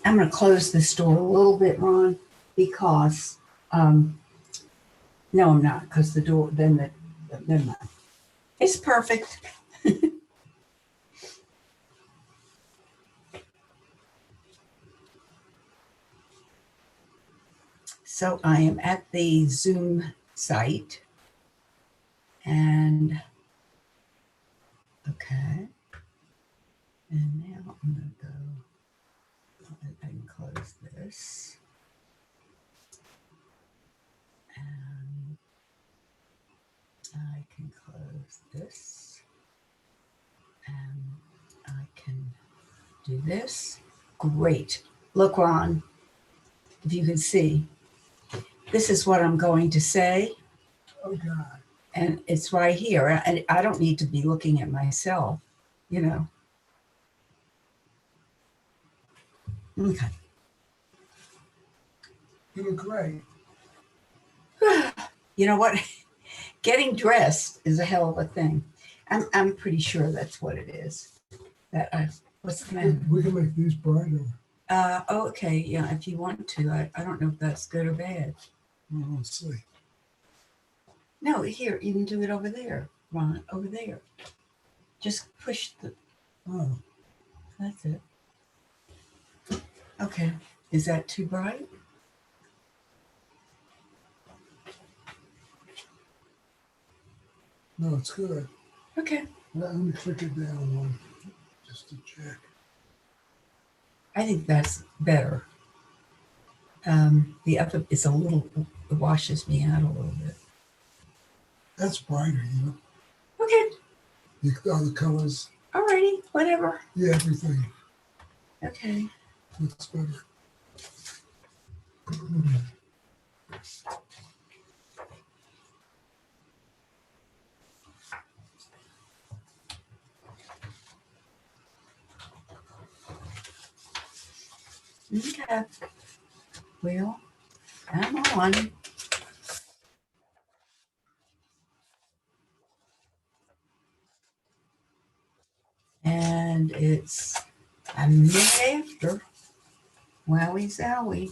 I'm going to close this door a little bit, Ron, because, no, I'm not, because the door, never mind. It's perfect. So I am at the Zoom site, and okay. And now I'm going to go, I can close this. And I can close this. And I can do this. Great. Look, Ron, if you can see, this is what I'm going to say. Oh, God. And it's right here. And I don't need to be looking at myself, you know. Okay. You look great. You know what? Getting dressed is a hell of a thing. I'm pretty sure that's what it is. What's the matter? We can make these brighter. Okay, yeah, if you want to. I don't know if that's good or bad. Well, let's see. No, here, you can do it over there, Ron, over there. Just push the, Oh, that's it. Okay, is that too bright? no, it's good. Okay. Let me click it down one just to check. I think that's better. The other is a little, it washes me out a little bit. That's brighter, you know. Okay, The other colors, alrighty, whatever. yeah, everything Okay. looks better. Okay. Well, I'm on. And it's a minute after. Wowie zowie.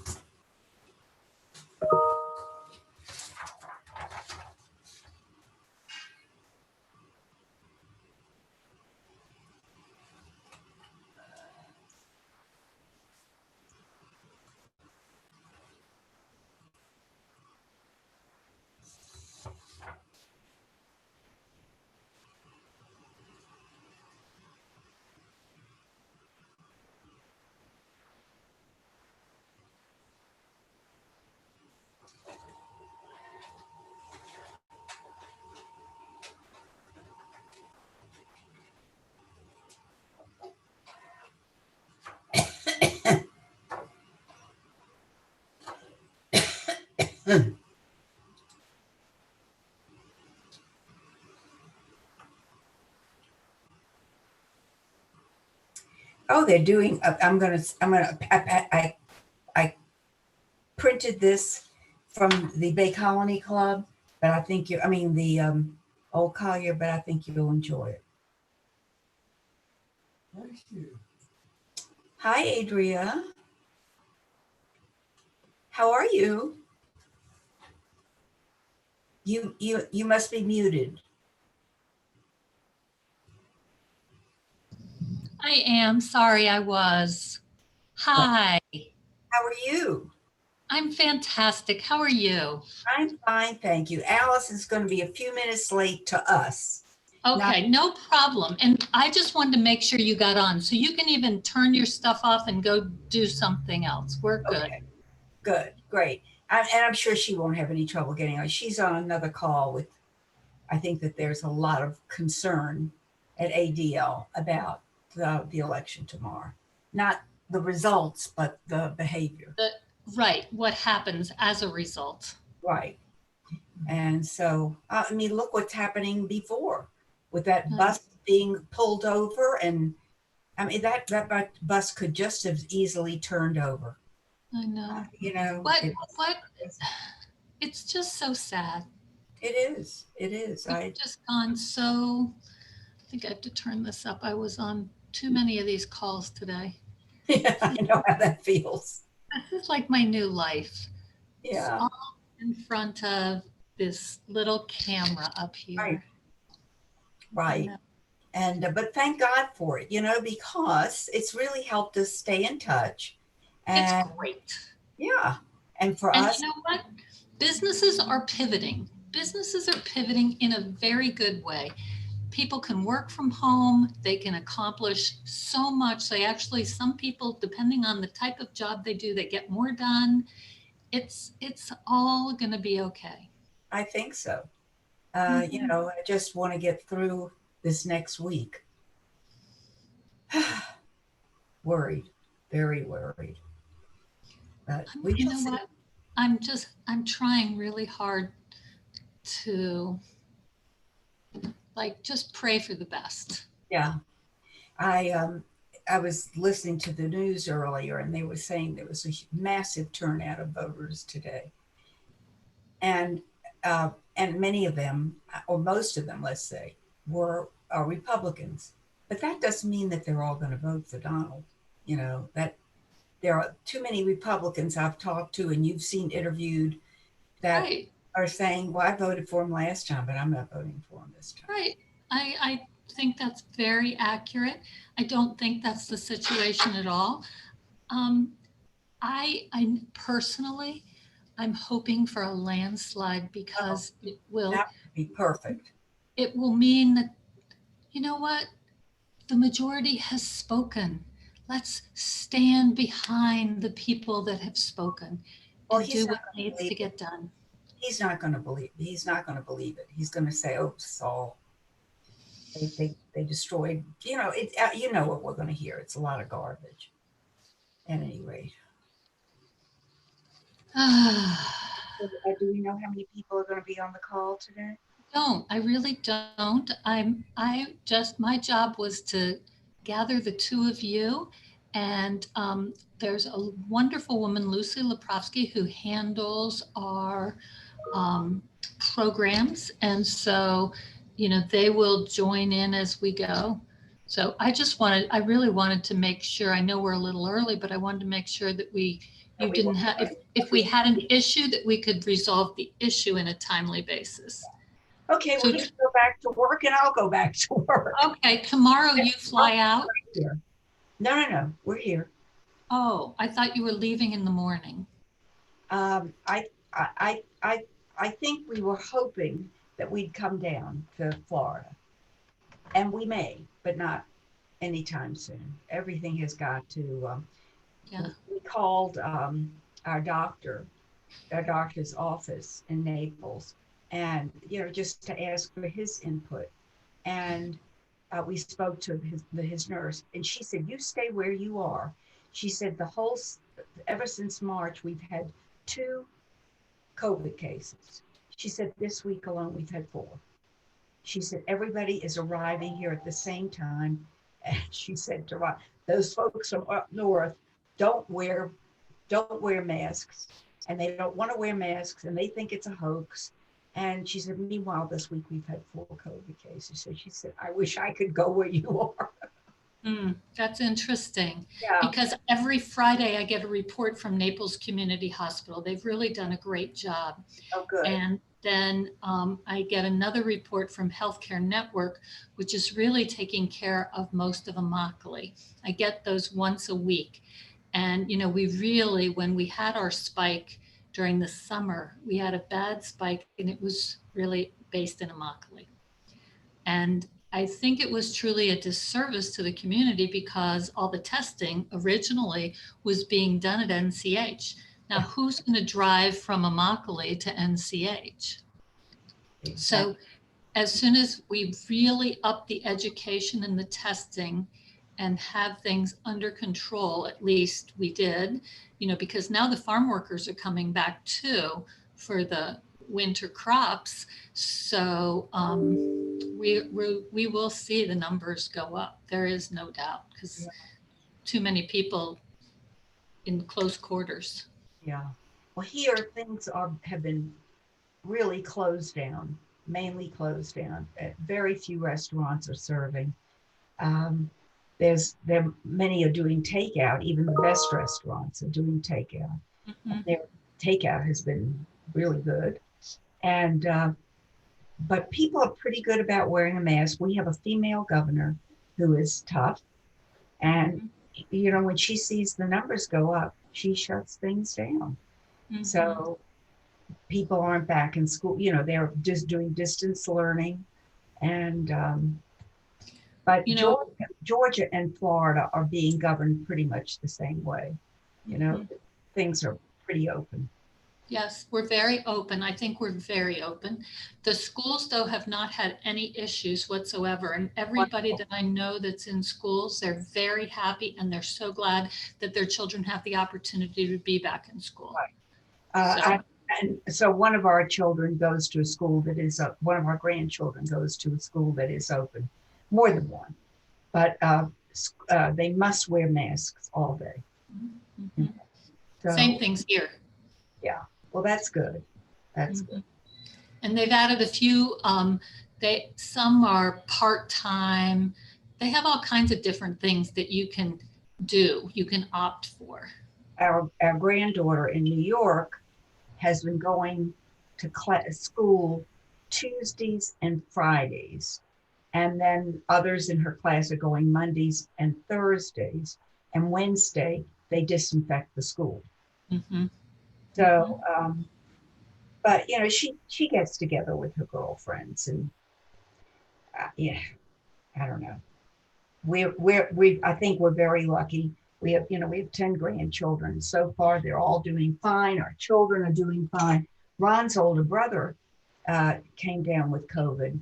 Oh, they're doing. I printed this from the Bay Colony Club, but I think the Old Collier, but I think you'll enjoy it. Thank you. Hi, Adria. How are you? You must be muted. I am. Sorry, I was. Hi. How are you? I'm fantastic. How are you? I'm fine, thank you. Alice is going to be a few minutes late to us. Okay, no problem. And I just wanted to make sure you got on. So you can even turn your stuff off and go do something else. We're good. Okay. Good, great. And I'm sure she won't have any trouble getting on. She's on another call with, I think that there's a lot of concern at ADL about the election tomorrow. Not the results, but the behavior. Right, what happens as a result. Right. And so, look what's happening before with that bus being pulled over. And that bus could just have easily turned over. I know. It's just so sad. It is. I've just gone so, I think I have to turn this up. I was on too many of these calls today. Yeah, I know how that feels. This is like my new life. It's Yeah, all in front of this little camera up right, here. I right. know. And but thank God for it, because it's really helped us stay in touch. It's And great. yeah, and for And us, you know what? Businesses are pivoting. Businesses are pivoting in a very good way. People can work from home. They can accomplish so much. They actually, some people, depending on the type of job they do, they get more done. It's all going to be okay. I think so. Mhm. I just want to get through this next week. Worried, very worried, but we You shall know see. what? I'm trying really hard to like just pray for the best. Yeah, I was listening to the news earlier, and they were saying there was a massive turnout of voters today, and and many of them, or most of them, let's say, were Republicans. But that doesn't mean that they're all going to vote for Donald. That there are too many Republicans I've talked to, and you've seen interviewed, that Right, are saying, "Well, I voted for him last time, but I'm not voting for him this time." right. I think that's very accurate. I don't think that's the situation at all. Um, I personally, I'm hoping for a landslide Oh, because that would be perfect. it will mean that, you know what, the majority has spoken. Let's stand behind the people that have spoken Well, and he's do not what going to needs believe to it. get done. He's not going to believe. He's not going to believe it. He's going to say, "Oh, Saul, they destroyed." You know what we're going to hear. It's a lot of garbage. At any rate, do we know how many people are going to be on the call today? Don't. I really don't. I just, my job was to gather the two of you. And there's a wonderful woman, Lucy Leprowski, who handles our um, programs. And so, they will join in as we go. So I really wanted to make sure, I know we're a little early, but I wanted to make sure that you didn't Everyone, have, if we had an issue, that we could resolve the issue in a timely basis. okay, well, So, you can go back to work, and I'll go back to work. okay, tomorrow you Oh, fly out? here. No, no, no. We're here. Oh, I thought you were leaving in the morning. Um, I, I, I, I, I think we were hoping that we'd come down to Florida, and we may, but not anytime soon. Everything has got to. Yeah. We called our doctor, our doctor's office in Naples, and just to ask for his input. And we spoke to his nurse, and she said, "You stay where you are." She said, ever since March, we've had two COVID cases. She said, "This week alone, we've had four." She said, "Everybody is arriving here at the same time." And she said to Ron, "Those folks from up north don't wear don't wear masks, and they don't want to wear masks, and they think it's a hoax." And she said, "Meanwhile, this week we've had four COVID cases." So she said, "I wish I could go where you are." That's interesting Yeah. because every Friday I get a report from Naples Community Hospital. They've really done a great job. Oh, good. And then I get another report from Healthcare Network, which is really taking care of most of Immokalee. I get those once a week. And, we really, when we had our spike during the summer, we had a bad spike and it was really based in Immokalee. And I think it was truly a disservice to the community because all the testing originally was being done at NCH. Now, who's going to drive from Immokalee to NCH? Exactly. So, as soon as we really up the education and the testing and have things under control, at least we did, because now the farm workers are coming back too for the winter crops. So we will see the numbers go up. There is no doubt because too many people in close quarters. Yeah. Well, here things have been really closed down, mainly closed down. Very few restaurants are serving. Um, there many are doing takeout. Even the best restaurants are doing takeout. Mhm. Their takeout has been really good, and but people are pretty good about wearing a mask. We have a female governor who is tough, and when she sees the numbers go up, she shuts things down. Mhm. So people aren't back in school. They're just doing distance learning, and but You know, Georgia and Florida are being governed pretty much the same way. mhm. Things are pretty open. Yes, we're very open. I think we're very open. The schools, though, have not had any issues whatsoever. And everybody that I know that's in schools, they're very happy and they're so glad that their children have the opportunity to be back in school. Uh, So, I, and so one of our children goes to a school that is one of our grandchildren goes to a school that is open, more than one, but they must wear masks all day. mhm. So Same things here. yeah, well, that's good. That's Mhm. good. And they've added a few, some are part-time. They have all kinds of different things that you can do, you can opt for. Our granddaughter in New York has been going to school Tuesdays and Fridays. And then others in her class are going Mondays and Thursdays. And Wednesday, they disinfect the school. Mhm. So, but she gets together with her girlfriends, and yeah, I don't know. I think we're very lucky. We have 10 grandchildren. So far, they're all doing fine. Our children are doing fine. Ron's older brother came down with COVID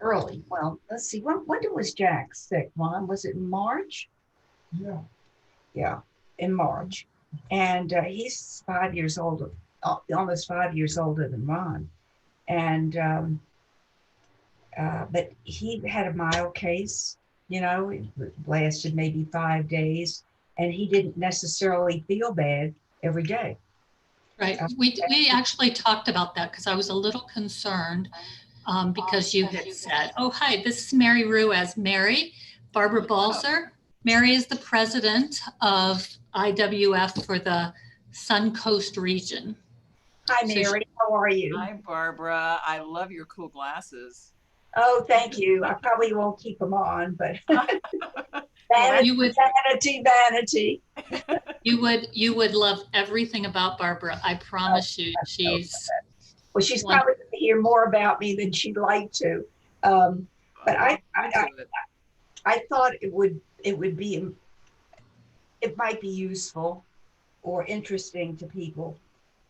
early. Well, let's see. When was Jack sick, Ron? Was it in March? Yeah. Yeah, in March. And he's 5 years older, almost 5 years older than Ron. And but he had a mild case. It lasted maybe 5 days, and he didn't necessarily feel bad every day. Right. We actually talked about that because I was a little concerned because you had said, oh, hi, this is Mary Ruiz. Mary, Barbara Balzer. Mary is the president of IWF for the Suncoast region. Hi, So Mary. How are you? Hi, Barbara. I love your cool glasses. Oh, thank you. I probably won't keep them on, but Well, you would vanity. you would love everything about Barbara. I promise you. She's Well, she's one. probably going to hear more about me than she'd like to. But I thought it might be useful or interesting to people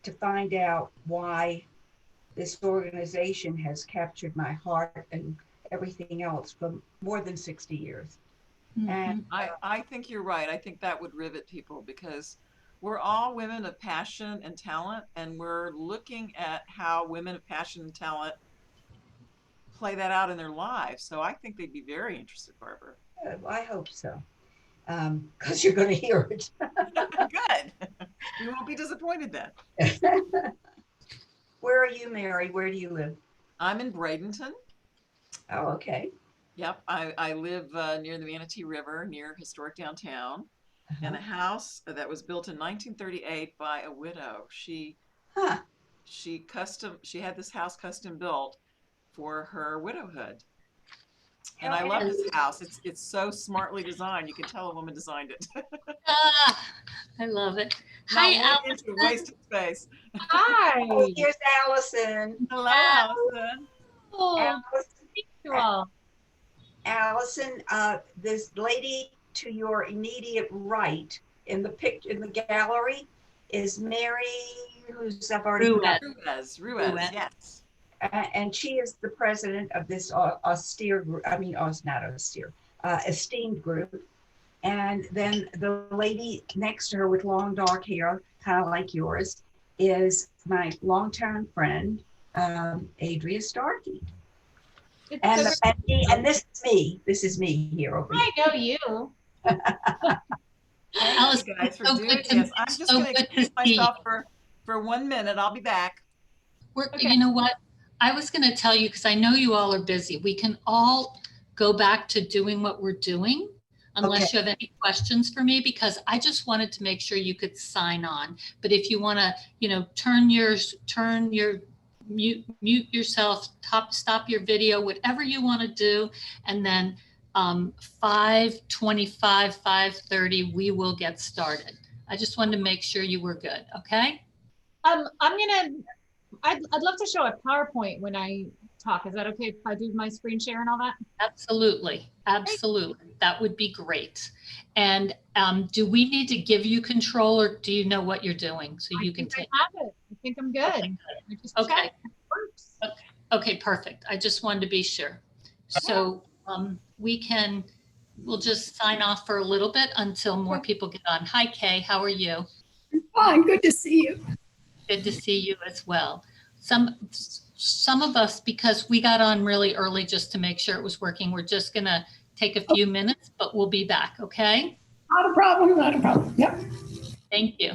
to find out why this organization has captured my heart and everything else for more than 60 years. And I think you're right. I think that would rivet people because we're all women of passion and talent, and we're looking at how women of passion and talent play that out in their lives. So I think they'd be very interested, Barbara. I hope so, because you're going to hear it. Good. You won't be disappointed then. Where are you, Mary? Where do you live? I'm in Bradenton. Oh, okay. Yep, I live near the Manatee River, near historic downtown, in a house that was built in 1938 by a widow. She Huh. she had this house custom built for her widowhood. And How I love is- this house. It's so smartly designed. You can tell a woman designed it. I love it. Not Hi, one Allison. inch of wasted space. Hi. Oh, here's Allison. Hello, Allison. Oh, Allison, thank you all. this lady to your immediate right in the gallery is Mary, who's I've already Ruiz. Ruiz, yes. and she is the president of this austere group. I mean, not austere, esteemed group. And then the lady next to her with long dark hair, kind of like yours, is my longtime friend, Adria Starkey. And this is me. This is me here over here. I know you. Thank Allison, you guys for so doing good to- this. I'm just so going to good to excuse see myself for 1 minute. I'll be back. You know what? I was going to tell you because I know you all are busy. We can all go back to doing what we're doing unless you have any questions for me, because I just wanted to make sure you could sign on. But if you want to, mute yourself, stop your video, whatever you want to do. And then 5:25, 5:30, we will get started. I just wanted to make sure you were good. Okay. I'd love to show a PowerPoint when I talk. Is that okay if I do my screen share and all that? Absolutely. Absolutely. That would be great. And do we need to give you control, or do you know what you're doing so you can take? I have it. I think I'm good. Okay. I just Okay. checked. It works. Okay, perfect. I just wanted to be sure. So we'll just sign off for a little bit until more people get on. Hi, Kay. How are you? Fine, good to see you. Good to see you as well. Some of us, because we got on really early just to make sure it was working, we're just going to take a few minutes, but we'll be back, okay? Not a problem, not a problem. Yep. Thank you.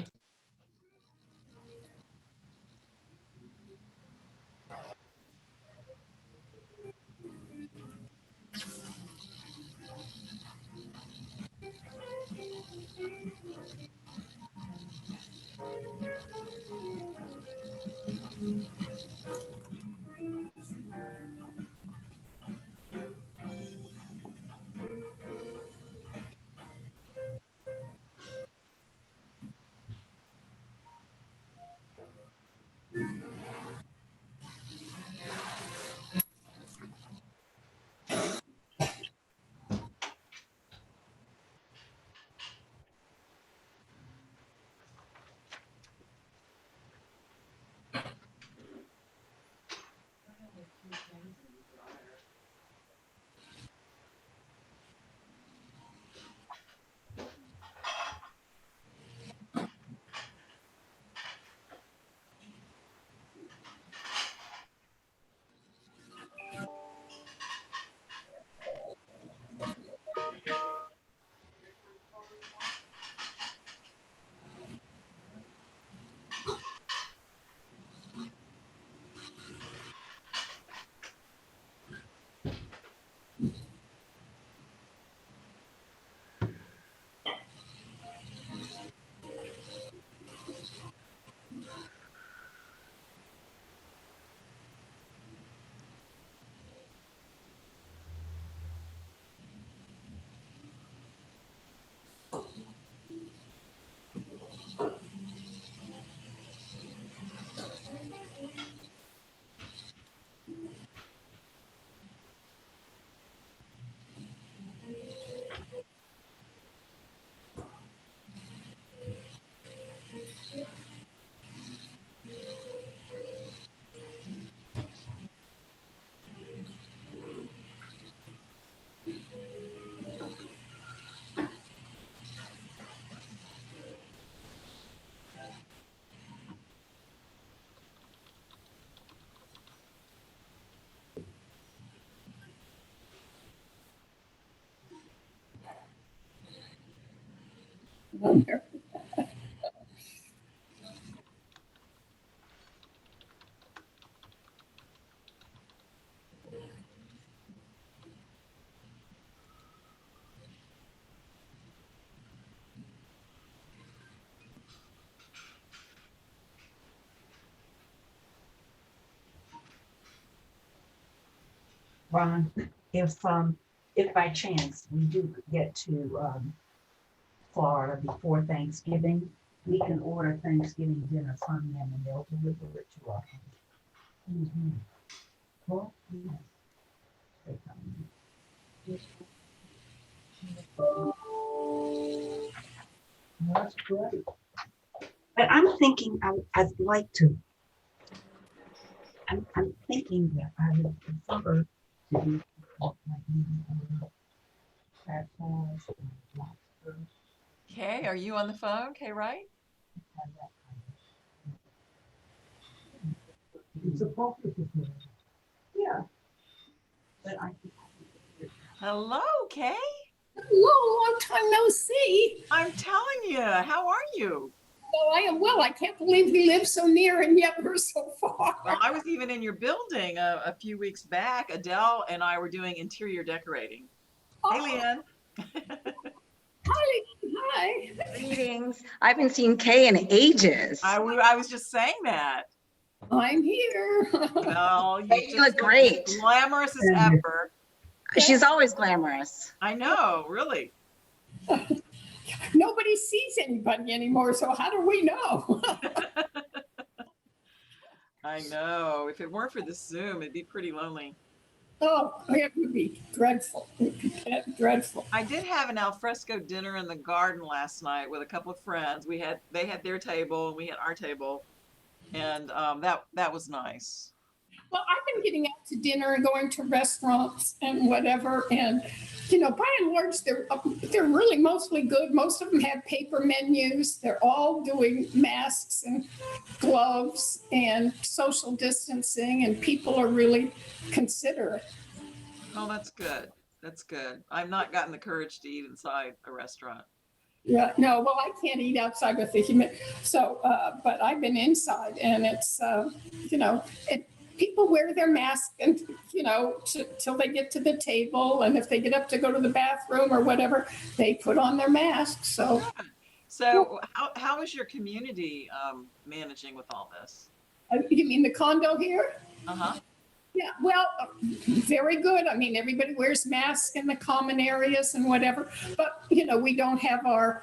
Wonder. Ron, if by chance we do get to Florida before Thanksgiving, we can order Thanksgiving dinner from them and they'll deliver it to our home. Mhm. Well, yes. They come. That's great. But I'm thinking I'd like to, I'm thinking that I would prefer to do like maybe crab balls and lobster. Kay, are you on the phone? Kay, right? And that kind of- It's a focus. Yeah. But I think Hello, Kay. Hello, long time no see. I'm telling you, how are you? Well, I am well. I can't believe we live so near and yet we're so far. Well, I was even in your building a few weeks back. Adele and I were doing interior decorating. Hey, Oh, Leanne. hi. Hi. Greetings. I haven't seen Kay in ages. I was just saying that. I'm here. Well, Hey, you look great. glamorous as ever. She's always glamorous. I know, really. Nobody sees anybody anymore, so how do we know? I know. If it weren't for the Zoom, it'd be pretty lonely. Oh, it would be dreadful. It would be dreadful. I did have an alfresco dinner in the garden last night with a couple of friends. They had their table and we had our table, and that was nice. Well, I've been getting out to dinner and going to restaurants and whatever, and by and large, they're really mostly good. Most of them have paper menus. They're all doing masks and gloves and social distancing, and people are really considerate. Oh, that's good. That's good. I've not gotten the courage to eat inside a restaurant. Yeah, no, well, I can't eat outside with the humidity. So, but I've been inside, and it's, people wear their mask and, till they get to the table. And if they get up to go to the bathroom or whatever, they put on their mask. So how is your community managing with all this? you mean the condo here? Uh-huh. Yeah, well, very good. I mean, everybody wears masks in the common areas and whatever. But, we don't have our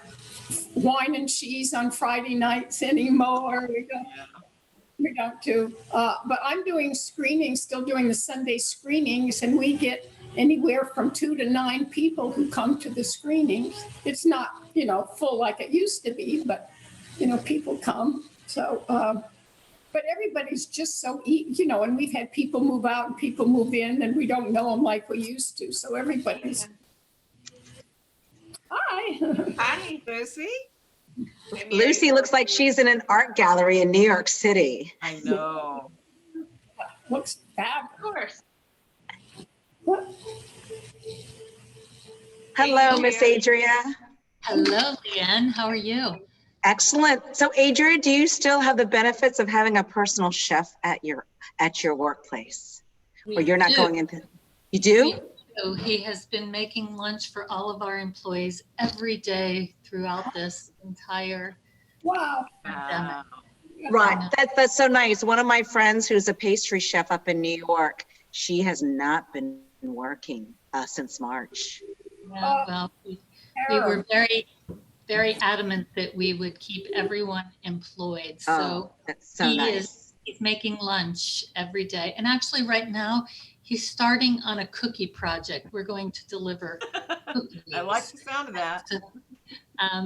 wine and cheese on Friday nights anymore. We don't do, but I'm doing screenings, still doing the Sunday screenings, and we get anywhere from 2 to 9 people who come to the screenings. It's not, full like it used to be, but, people come. So, but everybody's just so, and we've had people move out and people move in, and we don't know them like we used to. So everybody's. Hi. Hi, Lucy. Lucy looks like she's in an art gallery in New York City. I know. Looks fabulous. Of course. What? Hello, Miss Adria. Hello, Leanne. How are you? Excellent. So Adria, do you still have the benefits of having a personal chef at your workplace? Or you're not going into, you do? So he has been making lunch for all of our employees every day throughout this entire Wow. Wow. Right. That's so nice. One of my friends who's a pastry chef up in New York, she has not been working since March. Yeah, well, we were very, very adamant that we would keep everyone employed. So that's so nice. He's making lunch every day. And actually right now, he's starting on a cookie project. We're going to deliver cookies. I like the sound of that. So,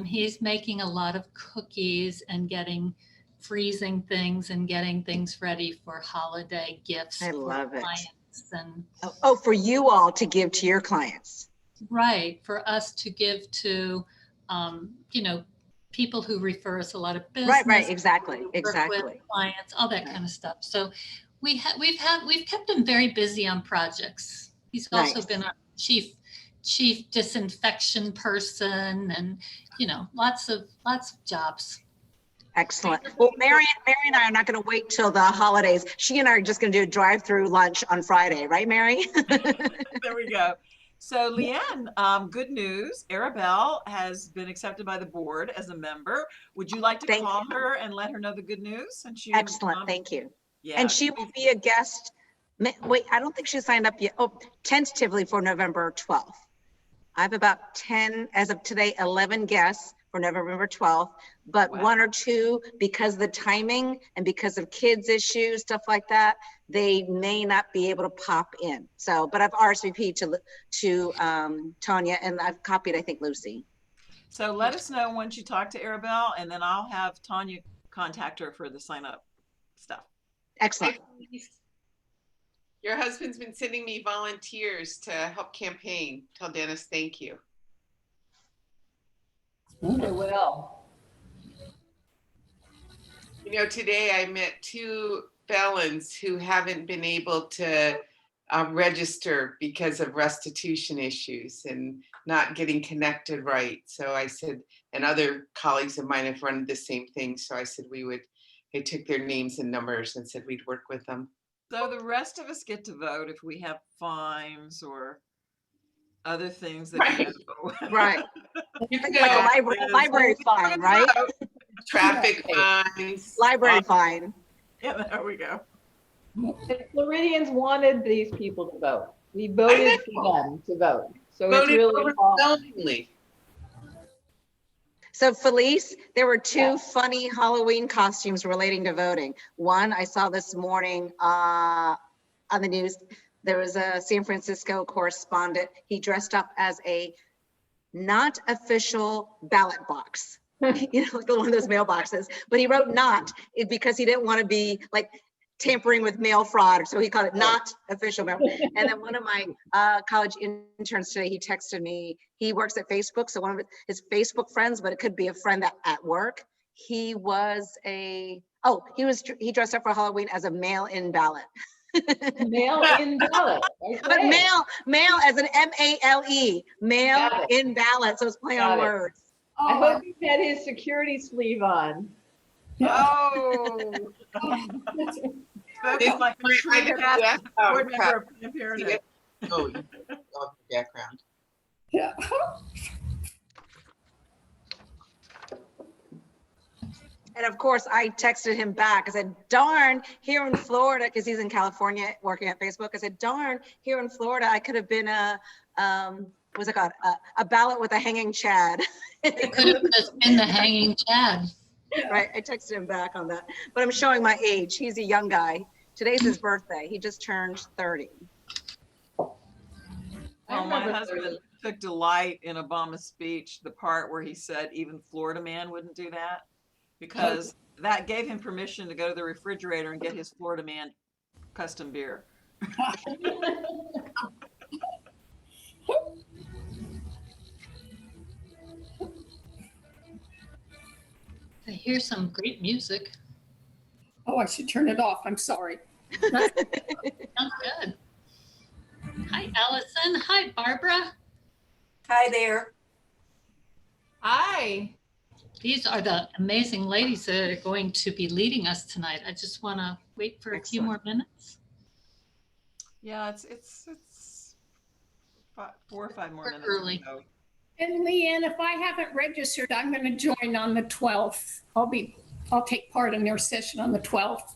he's making a lot of cookies and freezing things and getting things ready for holiday gifts. I love it. And for you all to give to your clients. right, for us to give to, people who refer us a lot of business. Right, exactly. With clients, all that kind of stuff. So we've kept him very busy on projects. He's also been our chief disinfection person, and lots of jobs. Excellent. Well, Mary and I are not going to wait till the holidays. She and I are just going to do a drive-through lunch on Friday, right, Mary? There we go. So Leanne, good news. Arabelle has been accepted by the board as a member. Would you like to call her and let her know the good news? Excellent. Thank you. Yeah. And she will be a guest. Wait, I don't think she signed up yet. Oh, tentatively for November 12th. I have about 10, as of today, 11 guests for November 12th, but Wow. 1 or 2, because of the timing and because of kids issues, stuff like that, they may not be able to pop in. So, but I've RSVP'd to Tanya, and I've copied, I think, Lucy. So let us know once you talk to Arabelle, and then I'll have Tanya contact her for the sign up stuff. Excellent. Your husband's been sending me volunteers to help campaign. Tell Dennis thank you. I will. Today I met 2 felons who haven't been able to register because of restitution issues and not getting connected right. So I said, and other colleagues of mine have run the same thing. So I said they took their names and numbers and said we'd work with them. So the rest of us get to vote if we have fines or other things that you know. Right. You can Like a go library fine, right? traffic fines. Library fine. Yeah, there we go. The Floridians wanted these people to vote. We voted for them to vote. So it's Voted really all- overwhelmingly. So Felice, there were two Yeah. funny Halloween costumes relating to voting. One I saw this morning on the news. There was a San Francisco correspondent. He dressed up as a not official ballot box. You know, like one of those mailboxes, but he wrote not because he didn't want to be like tampering with mail fraud. So he called it not official mail. And then one of my college interns today, he texted me, he works at Facebook. So one of his Facebook friends, but it could be a friend at work. He dressed up for Halloween as a mail-in ballot. mail-in ballot. But Okay. mail as an M-A-L-E, mail-in ballot. So it's play on Got it. words. I Oh, hope he had his security sleeve on. Oh, spoken like a true I didn't past ask board member of Planned Parenthood. Oh, you love the background. yeah. And of course, I texted him back. I said, darn, here in Florida, because he's in California working at Facebook. I said, darn, here in Florida, I could have been what's it called? A ballot with a hanging Chad. It could have just been the hanging Chad. Right, I texted him back on that. But I'm showing my age. He's a young guy. Today's his birthday. He just turned 30. Well, my husband took delight in Obama's speech, the part where he said even Florida man wouldn't do that, because that gave him permission to go to the refrigerator and get his Florida man custom beer. I hear some great music. Oh, I should turn it off. I'm sorry. Sounds good. Hi, Allison. Hi, Barbara. Hi there. Hi. These are the amazing ladies that are going to be leading us tonight. I just want to wait for a few more minutes. Yeah, it's 4 or 5 more We're minutes. early. to go. And Leanne, if I haven't registered, I'm going to join on the 12th. I'll take part in their session on the 12th.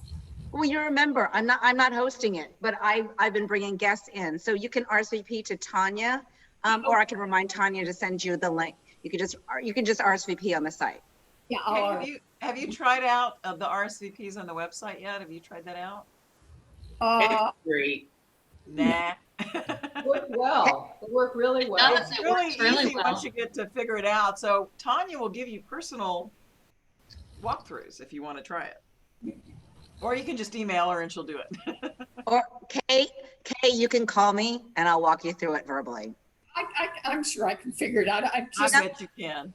Well, you remember, I'm not hosting it, but I've been bringing guests in. So you can RSVP to Tanya, or I can remind Tanya to send you the link. You can just RSVP on the site. Yeah, Hey, have you tried out the RSVPs on the website yet? Have you tried that out? It's great. Nah. It worked well. It worked really well. Does. It's It really works really easy well. once you get to figure it out. So Tanya will give you personal walkthroughs if you want to try it. Or you can just email her and she'll do it. Or Kay, you can call me and I'll walk you through it verbally. I'm sure I can figure it out. I Just, bet you can.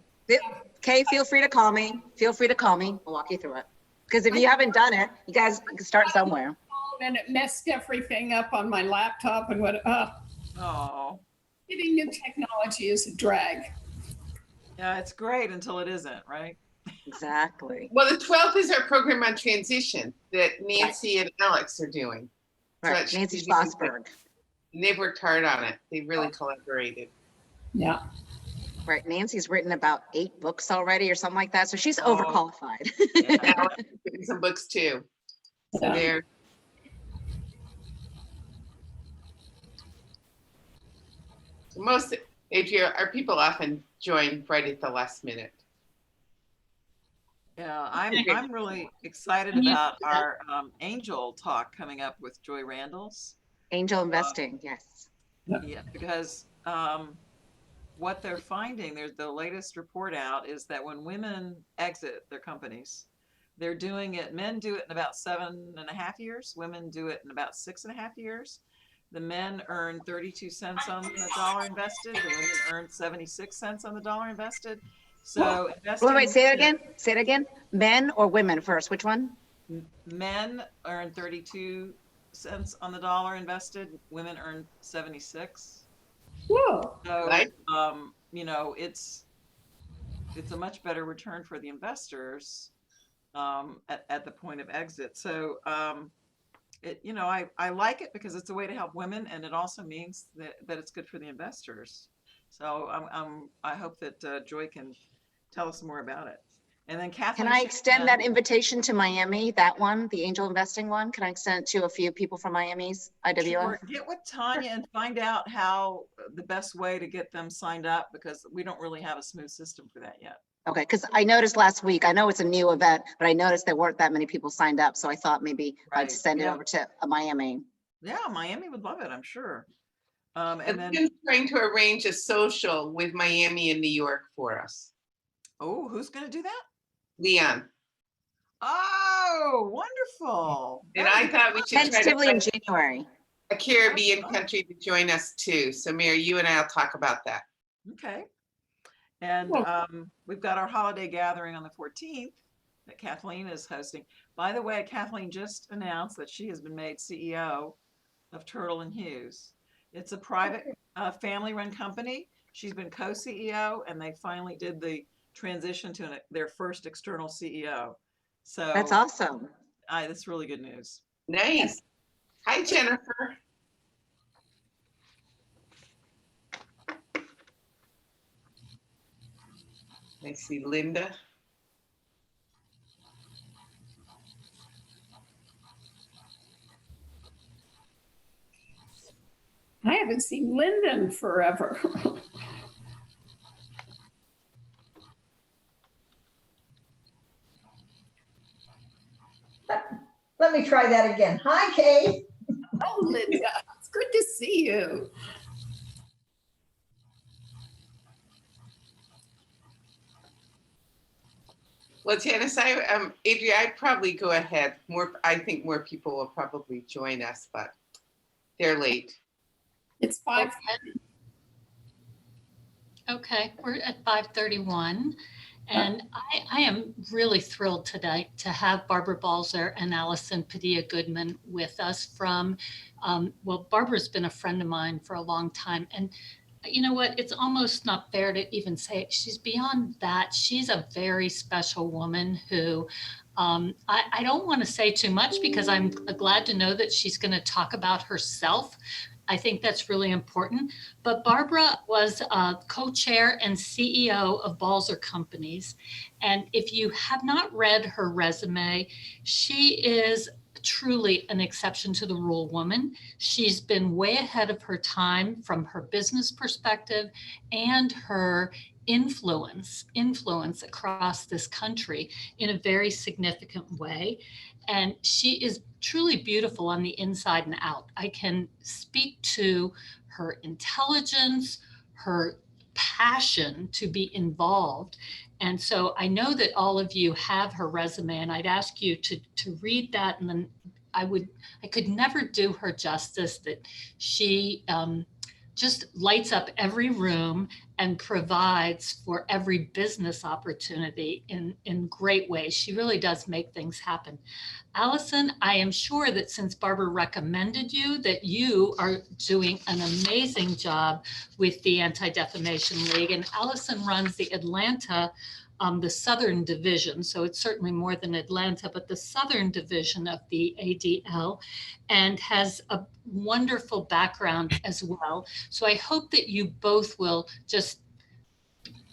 Kay, feel free to call me. Feel free to call me. I'll walk you through it. Because if you haven't done it, you guys can start somewhere. and it messed everything up on my laptop and Oh, getting new technology is a drag. yeah, it's great until it isn't, right? Exactly. Well, the 12th is our program on transition that Nancy and Alex are doing. So Right, that should Nancy be really good. Schlossberg. And they've worked hard on it. They really collaborated. Yeah. Right, Nancy's written about 8 books already or something like that, so she's Oh. overqualified. Yeah. Alex is written some books too. So Yeah. they're our people often join right at the last minute. Yeah, I'm really excited about our angel talk coming up with Joy Randalls. Angel investing, yes. Yeah, because what they're finding, there's the latest report out, is that when women exit their companies, they're doing it, men do it in about 7.5 years, women do it in about 6.5 years. The men earn 32 cents on the dollar invested, the women earn 76 cents on the dollar invested. So investing, Wait, say it again. Say it again. Men or women first? Which one? men earn 32 cents on the dollar invested. Women earn 76. Whoa. So, Right. you know, it's a much better return for the investors at the point of exit. So, you know, I like it because it's a way to help women, and it also means that it's good for the investors. So I hope that Joy can tell us more about it. And then Can Kathleen I extend that Shanahan- invitation to Miami, that one, the angel investing one? Can I extend it to a few people from Miami's IWF? Sure. Get with Tanya and find out how the best way to get them signed up, because we don't really have a smooth system for that yet. Okay, because I noticed last week, I know it's a new event, but I noticed there weren't that many people signed up. So I thought maybe I'd Right, send it yeah. over to Miami. Yeah, Miami would love it, I'm sure. And And then, then trying to arrange a social with Miami and New York for us. oh, who's going to do that? Leon. Oh, wonderful. And That I would be thought we should try to Tentatively in find January. a Caribbean fun. country to join us too. So Mary, you and I'll talk about that. Okay. And we've got our holiday gathering on the 14th that Kathleen is hosting. By the way, Kathleen just announced that she has been made CEO of Turtle and Hughes. It's a private family-run company. She's been co-CEO, and they finally did the transition to their first external CEO. So That's awesome. that's really good news. Nice. Hi, Jennifer. I see Linda. I haven't seen Linda in forever. Let me try that again. Hi, Kate. Oh, Linda, it's good to see you. Well, Janice, Adria, I'd probably go ahead. I think more people will probably join us, but they're late. It's 5. Okay, we're at 5:31. And I am really thrilled today to have Barbara Balzer and Allison Padilla-Goodman with us from, well, Barbara's been a friend of mine for a long time. And you know what? It's almost not fair to even say it. She's beyond that. She's a very special woman who I don't want to say too much because I'm glad to know that she's going to talk about herself. I think that's really important. But Barbara was co-chair and CEO of Balzer Companies. And if you have not read her resume, she is truly an exception to the rule woman. She's been way ahead of her time from her business perspective and her influence across this country in a very significant way. And she is truly beautiful on the inside and out. I can speak to her intelligence, her passion to be involved. And so I know that all of you have her resume, and I'd ask you to read that. And then I could never do her justice that she just lights up every room and provides for every business opportunity in great ways. She really does make things happen. Allison, I am sure that since Barbara recommended you, that you are doing an amazing job with the Anti-Defamation League. And Allison runs the Atlanta, the Southern Division. So it's certainly more than Atlanta, but the Southern Division of the ADL, and has a wonderful background as well. So I hope that you both will just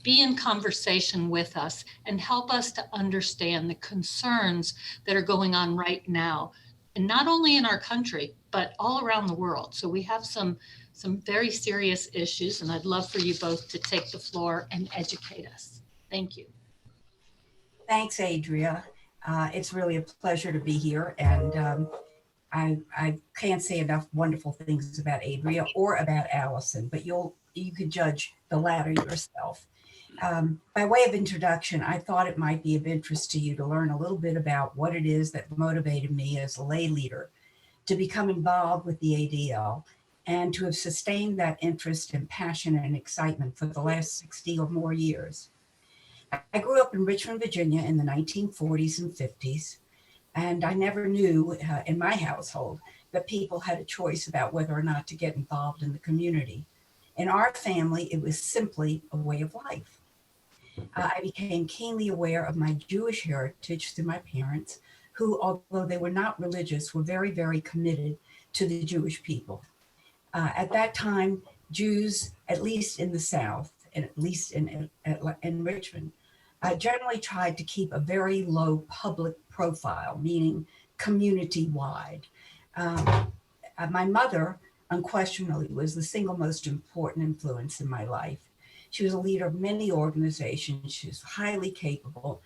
be in conversation with us and help us to understand the concerns that are going on right now, and not only in our country, but all around the world. So we have some very serious issues, and I'd love for you both to take the floor and educate us. Thank you. Thanks, Adria. It's really a pleasure to be here. And I can't say enough wonderful things about Adria or about Allison, but you could judge the latter yourself. By way of introduction, I thought it might be of interest to you to learn a little bit about what it is that motivated me as a lay leader to become involved with the ADL and to have sustained that interest and passion and excitement for the last 60 or more years. I grew up in Richmond, Virginia in the 1940s and 50s, and I never knew in my household that people had a choice about whether or not to get involved in the community. In our family, it was simply a way of life. I became keenly aware of my Jewish heritage through my parents, who, although they were not religious, were very, very committed to the Jewish people. At that time, Jews, at least in the South, and at least in Richmond, generally tried to keep a very low public profile, meaning community wide. My mother, unquestionably, was the single most important influence in my life. She was a leader of many organizations. She was highly capable.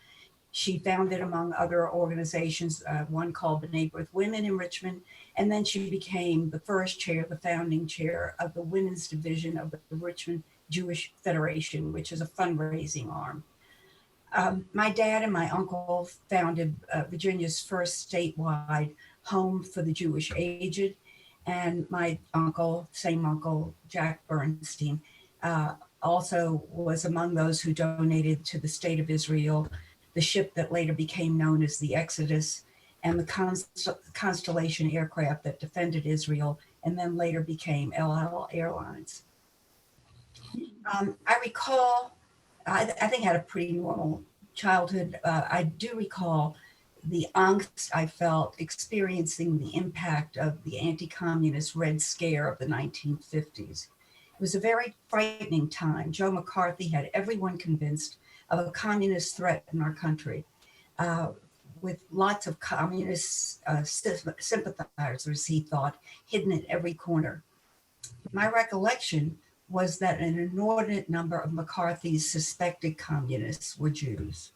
She founded, among other organizations, one called B'nai B'rith Women in Richmond, and then she became the first chair, the founding chair of the women's division of the Richmond Jewish Federation, which is a fundraising arm. My dad and my uncle founded Virginia's first statewide home for the Jewish aged, and my uncle, same uncle, Jack Bernstein, also was among those who donated to the State of Israel the ship that later became known as the Exodus, and the Constellation aircraft that defended Israel and then later became El Al Airlines. I recall, I think I had a pretty normal childhood. I do recall the angst I felt experiencing the impact of the anti-communist Red Scare of the 1950s. It was a very frightening time. Joe McCarthy had everyone convinced of a communist threat in our country, with lots of communist sympathizers, he thought, hidden in every corner. My recollection was that an inordinate number of McCarthy's suspected communists were Jews.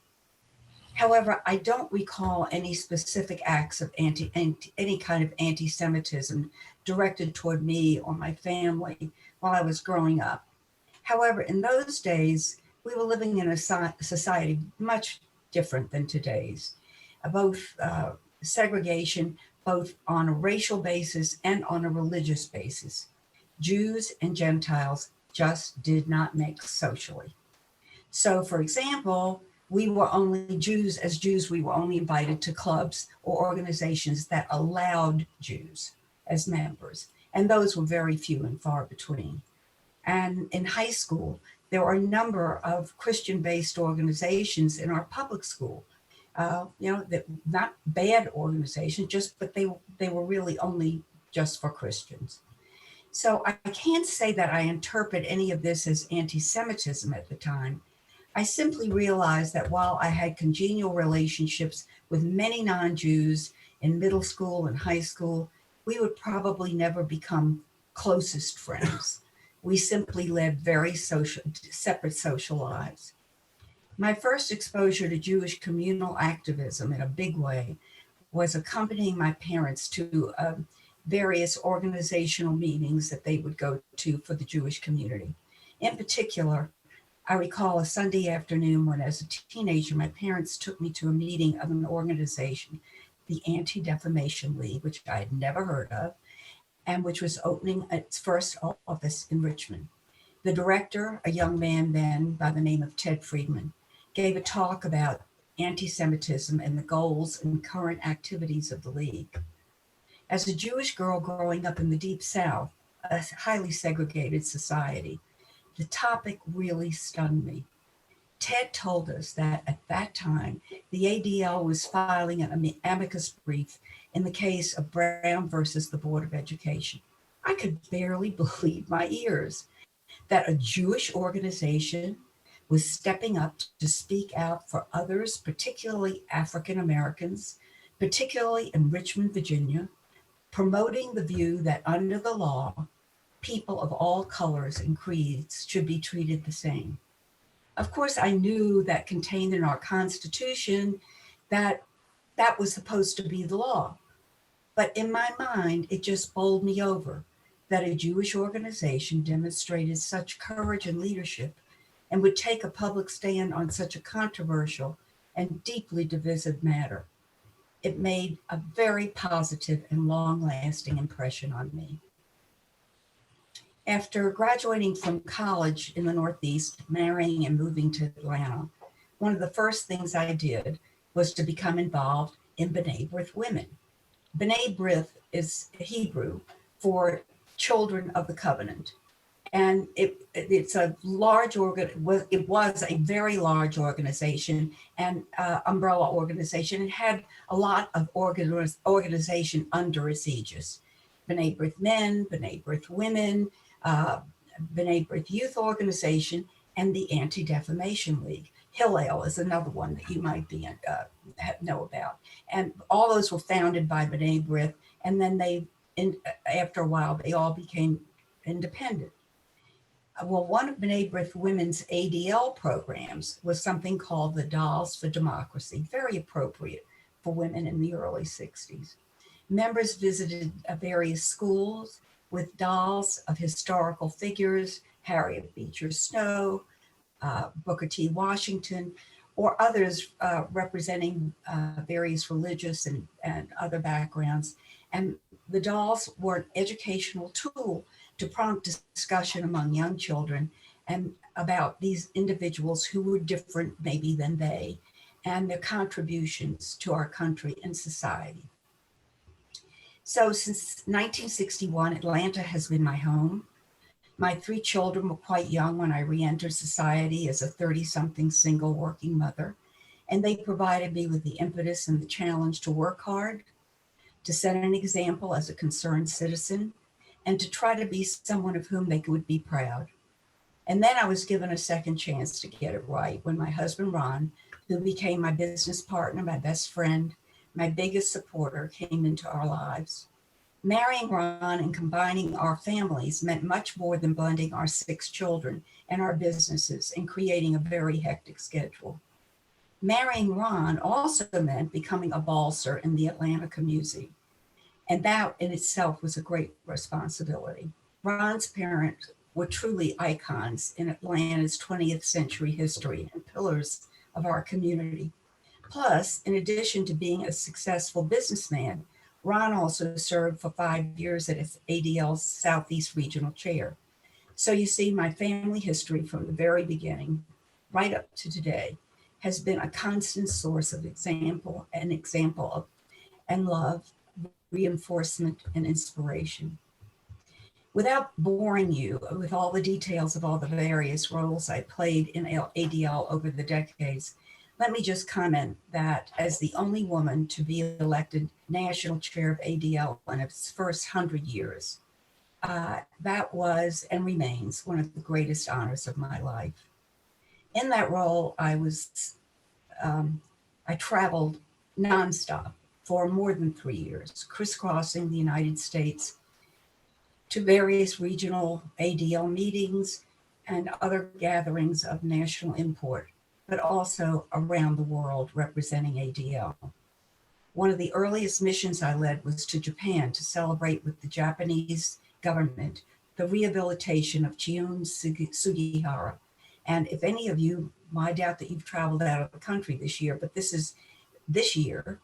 However, I don't recall any specific acts of any kind of anti-Semitism directed toward me or my family while I was growing up. However, in those days, we were living in a society much different than today's. Both segregation, both on a racial basis and on a religious basis. Jews and Gentiles just did not mix socially. So, for example, we were only Jews, as Jews, we were only invited to clubs or organizations that allowed Jews as members. And those were very few and far between. And in high school, there were a number of Christian-based organizations in our public school. That not bad organizations, but they were really only just for Christians. So I can't say that I interpret any of this as anti-Semitism at the time. I simply realized that while I had congenial relationships with many non-Jews in middle school and high school, we would probably never become closest friends. We simply led very separate social lives. My first exposure to Jewish communal activism in a big way was accompanying my parents to various organizational meetings that they would go to for the Jewish community. In particular, I recall a Sunday afternoon when, as a teenager, my parents took me to a meeting of an organization, the Anti-Defamation League, which I had never heard of, and which was opening its first office in Richmond. The director, a young man then by the name of Ted Friedman, gave a talk about anti-Semitism and the goals and current activities of the League. As a Jewish girl growing up in the Deep South, a highly segregated society, the topic really stunned me. Ted told us that at that time, the ADL was filing an amicus brief in the case of Brown versus the Board of Education. I could barely believe my ears that a Jewish organization was stepping up to speak out for others, particularly African Americans, particularly in Richmond, Virginia, promoting the view that under the law, people of all colors and creeds should be treated the same. Of course, I knew that contained in our Constitution that was supposed to be the law. But in my mind, it just bowled me over that a Jewish organization demonstrated such courage and leadership and would take a public stand on such a controversial and deeply divisive matter. It made a very positive and long-lasting impression on me. After graduating from college in the Northeast, marrying and moving to Atlanta, one of the first things I did was to become involved in B'nai B'rith Women. B'nai B'rith is Hebrew for children of the covenant. And it's a large it was a very large organization and umbrella organization. It had a lot of organization under its aegis. B'nai B'rith Men, B'nai B'rith Women, uh, B'nai B'rith Youth Organization, and the Anti-Defamation League. Hillel is another one that you might know about. And all those were founded by B'nai B'rith, and then after a while, they all became independent. Well, one of B'nai B'rith Women's ADL programs was something called the Dolls for Democracy, very appropriate for women in the early 60s. Members visited various schools with dolls of historical figures, Harriet Beecher Stowe, Booker T. Washington, or others representing various religious and other backgrounds. And the dolls were an educational tool to prompt discussion among young children and about these individuals who were different maybe than they and their contributions to our country and society. So since 1961, Atlanta has been my home. My 3 children were quite young when I re-entered society as a 30-something single working mother, and they provided me with the impetus and the challenge to work hard, to set an example as a concerned citizen, and to try to be someone of whom they would be proud. And then I was given a second chance to get it right when my husband, Ron, who became my business partner, my best friend, my biggest supporter, came into our lives. Marrying Ron and combining our families meant much more than blending our 6 children and our businesses and creating a very hectic schedule. Marrying Ron also meant becoming a balser in the Atlanta community. And that in itself was a great responsibility. Ron's parents were truly icons in Atlanta's 20th century history and pillars of our community. Plus, in addition to being a successful businessman, Ron also served for 5 years as ADL's Southeast Regional Chair. So you see, my family history from the very beginning, right up to today, has been a constant source of example and love, reinforcement, and inspiration. Without boring you with all the details of all the various roles I played in ADL over the decades, let me just comment that as the only woman to be elected national chair of ADL in its first 100 years, that was and remains one of the greatest honors of my life. In that role, I traveled nonstop for more than 3 years, crisscrossing the United States to various regional ADL meetings and other gatherings of national import, but also around the world representing ADL. One of the earliest missions I led was to Japan to celebrate with the Japanese government the rehabilitation of Chiun Sugihara. And if any of you, I doubt that you've traveled out of the country this year, but this year,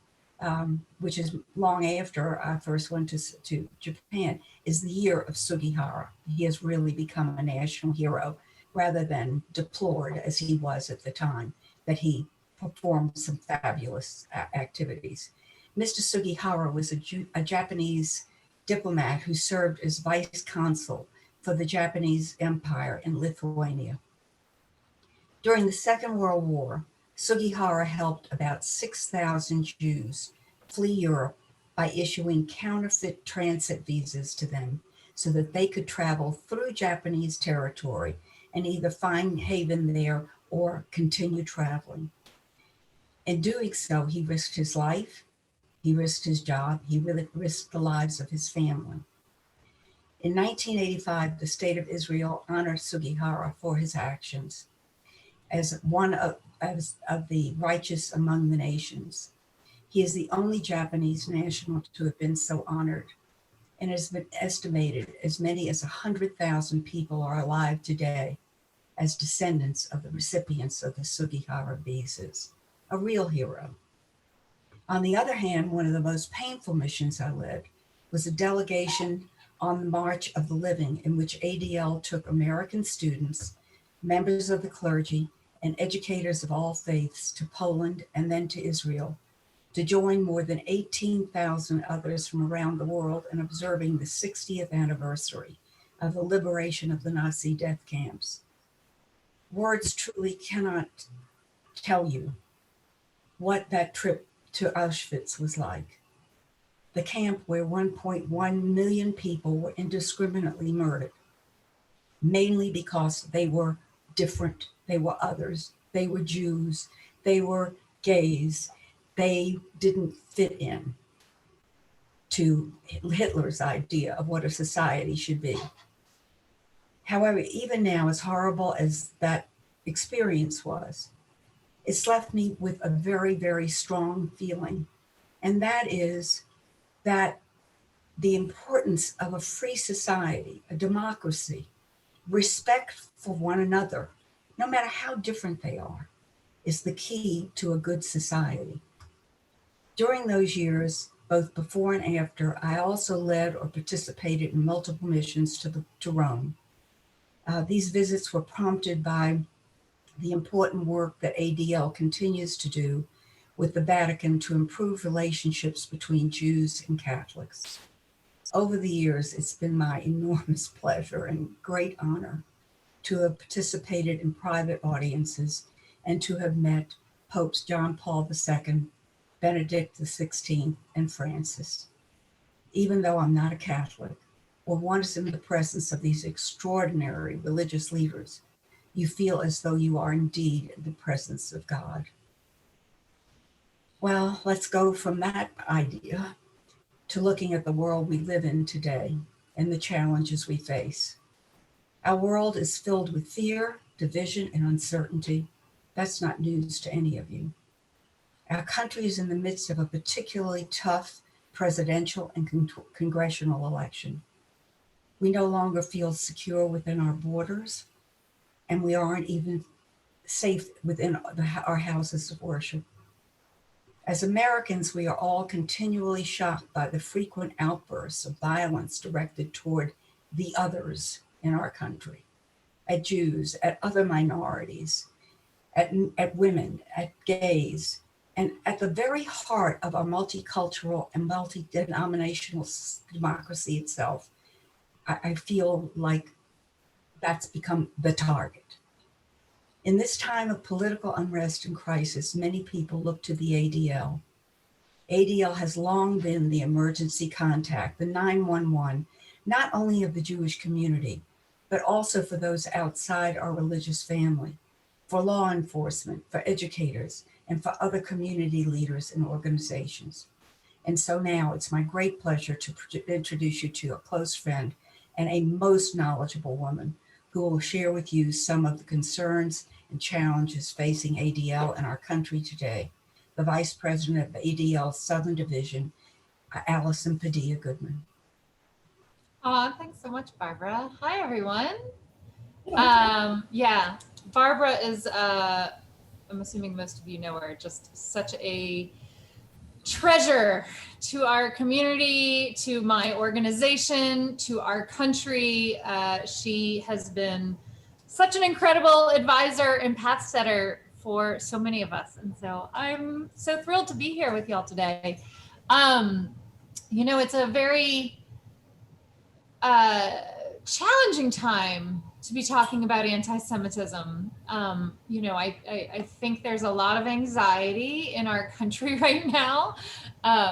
which is long after I first went to Japan, is the year of Sugihara. He has really become a national hero rather than deplored as he was at the time that he performed some fabulous activities. Mr. Sugihara was a Japanese diplomat who served as vice consul for the Japanese Empire in Lithuania. During the Second World War, Sugihara helped about 6,000 Jews flee Europe by issuing counterfeit transit visas to them so that they could travel through Japanese territory and either find haven there or continue traveling. In doing so, he risked his life, he risked his job, he risked the lives of his family. In 1985, the State of Israel honored Sugihara for his actions as one of the righteous among the nations. He is the only Japanese national to have been so honored, and it has been estimated as many as 100,000 people are alive today as descendants of the recipients of the Sugihara visas, a real hero. On the other hand, one of the most painful missions I led was a delegation on the March of the Living, in which ADL took American students, members of the clergy, and educators of all faiths to Poland and then to Israel to join more than 18,000 others from around the world in observing the 60th anniversary of the liberation of the Nazi death camps. Words truly cannot tell you what that trip to Auschwitz was like. The camp where 1.1 million people were indiscriminately murdered, mainly because they were different, they were others, they were Jews, they were gays, they didn't fit in to Hitler's idea of what a society should be. However, even now, as horrible as that experience was, it's left me with a very, very strong feeling. And that is that the importance of a free society, a democracy, respect for one another, no matter how different they are, is the key to a good society. During those years, both before and after, I also led or participated in multiple missions to Rome. These visits were prompted by the important work that ADL continues to do with the Vatican to improve relationships between Jews and Catholics. Over the years, it's been my enormous pleasure and great honor to have participated in private audiences and to have met Popes John Paul II, Benedict XVI, and Francis. Even though I'm not a Catholic, or once in the presence of these extraordinary religious leaders, you feel as though you are indeed in the presence of God. Well, let's go from that idea to looking at the world we live in today and the challenges we face. Our world is filled with fear, division, and uncertainty. That's not news to any of you. Our country is in the midst of a particularly tough presidential and congressional election. We no longer feel secure within our borders, and we aren't even safe within our houses of worship. As Americans, we are all continually shocked by the frequent outbursts of violence directed toward the others in our country, at Jews, at other minorities, at women, at gays, and at the very heart of our multicultural and multi-denominational democracy itself. I feel like that's become the target. In this time of political unrest and crisis, many people look to the ADL. ADL has long been the emergency contact, the 911, not only of the Jewish community, but also for those outside our religious family, for law enforcement, for educators, and for other community leaders and organizations. And so now it's my great pleasure to introduce you to a close friend and a most knowledgeable woman who will share with you some of the concerns and challenges facing ADL in our country today, the Vice President of ADL Southern Division, Allison Padilla-Goodman. Thanks so much, Barbara. Hi, everyone. Yeah, Barbara is, I'm assuming most of you know her, just such a treasure to our community, to my organization, to our country. She has been such an incredible advisor and path setter for so many of us. And so I'm so thrilled to be here with y'all today. You know, it's a very challenging time to be talking about anti-Semitism. You know, I think there's a lot of anxiety in our country right now,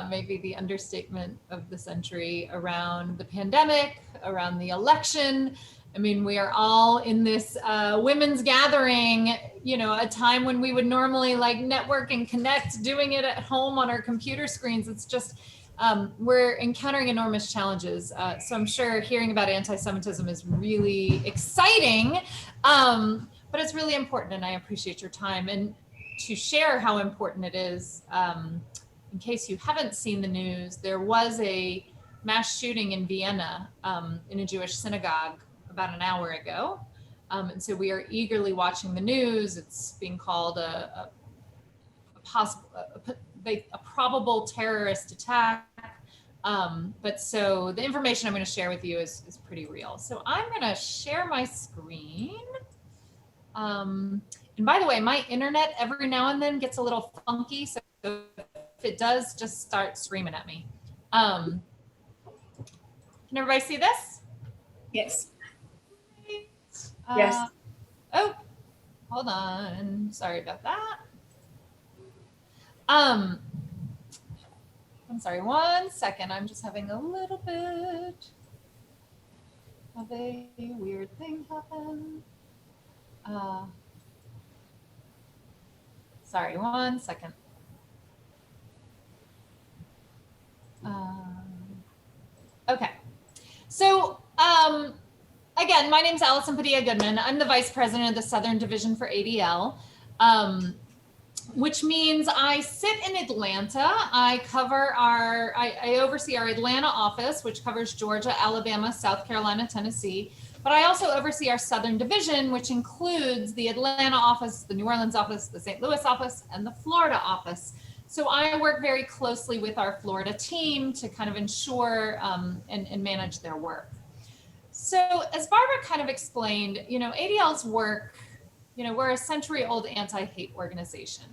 maybe the understatement of the century, around the pandemic, around the election. I mean, we are all in this women's gathering, you know, a time when we would normally like network and connect, doing it at home on our computer screens. It's just, we're encountering enormous challenges. So I'm sure hearing about anti-Semitism is really exciting, but it's really important, and I appreciate your time. And to share how important it is, in case you haven't seen the news, there was a mass shooting in Vienna in a Jewish synagogue about an hour ago. And so we are eagerly watching the news. It's being called a probable terrorist attack. But so the information I'm going to share with you is pretty real. So I'm going to share my screen. And by the way, my internet every now and then gets a little funky. So if it does, just start screaming at me. Can everybody see this? Yes. Yes. Oh, hold on. Sorry about that. I'm sorry, 1 second. I'm just having a little bit of a weird thing happen. Sorry, 1 second. Okay. So, again, my name is Allison Padilla Goodman. I'm the Vice President of the Southern Division for ADL, which means I sit in Atlanta. I oversee our Atlanta office, which covers Georgia, Alabama, South Carolina, Tennessee. But I also oversee our Southern Division, which includes the Atlanta office, the New Orleans office, the St. Louis office, and the Florida office. So I work very closely with our Florida team to kind of ensure and manage their work. So as Barbara kind of explained, ADL's work, we're a century-old anti-hate organization.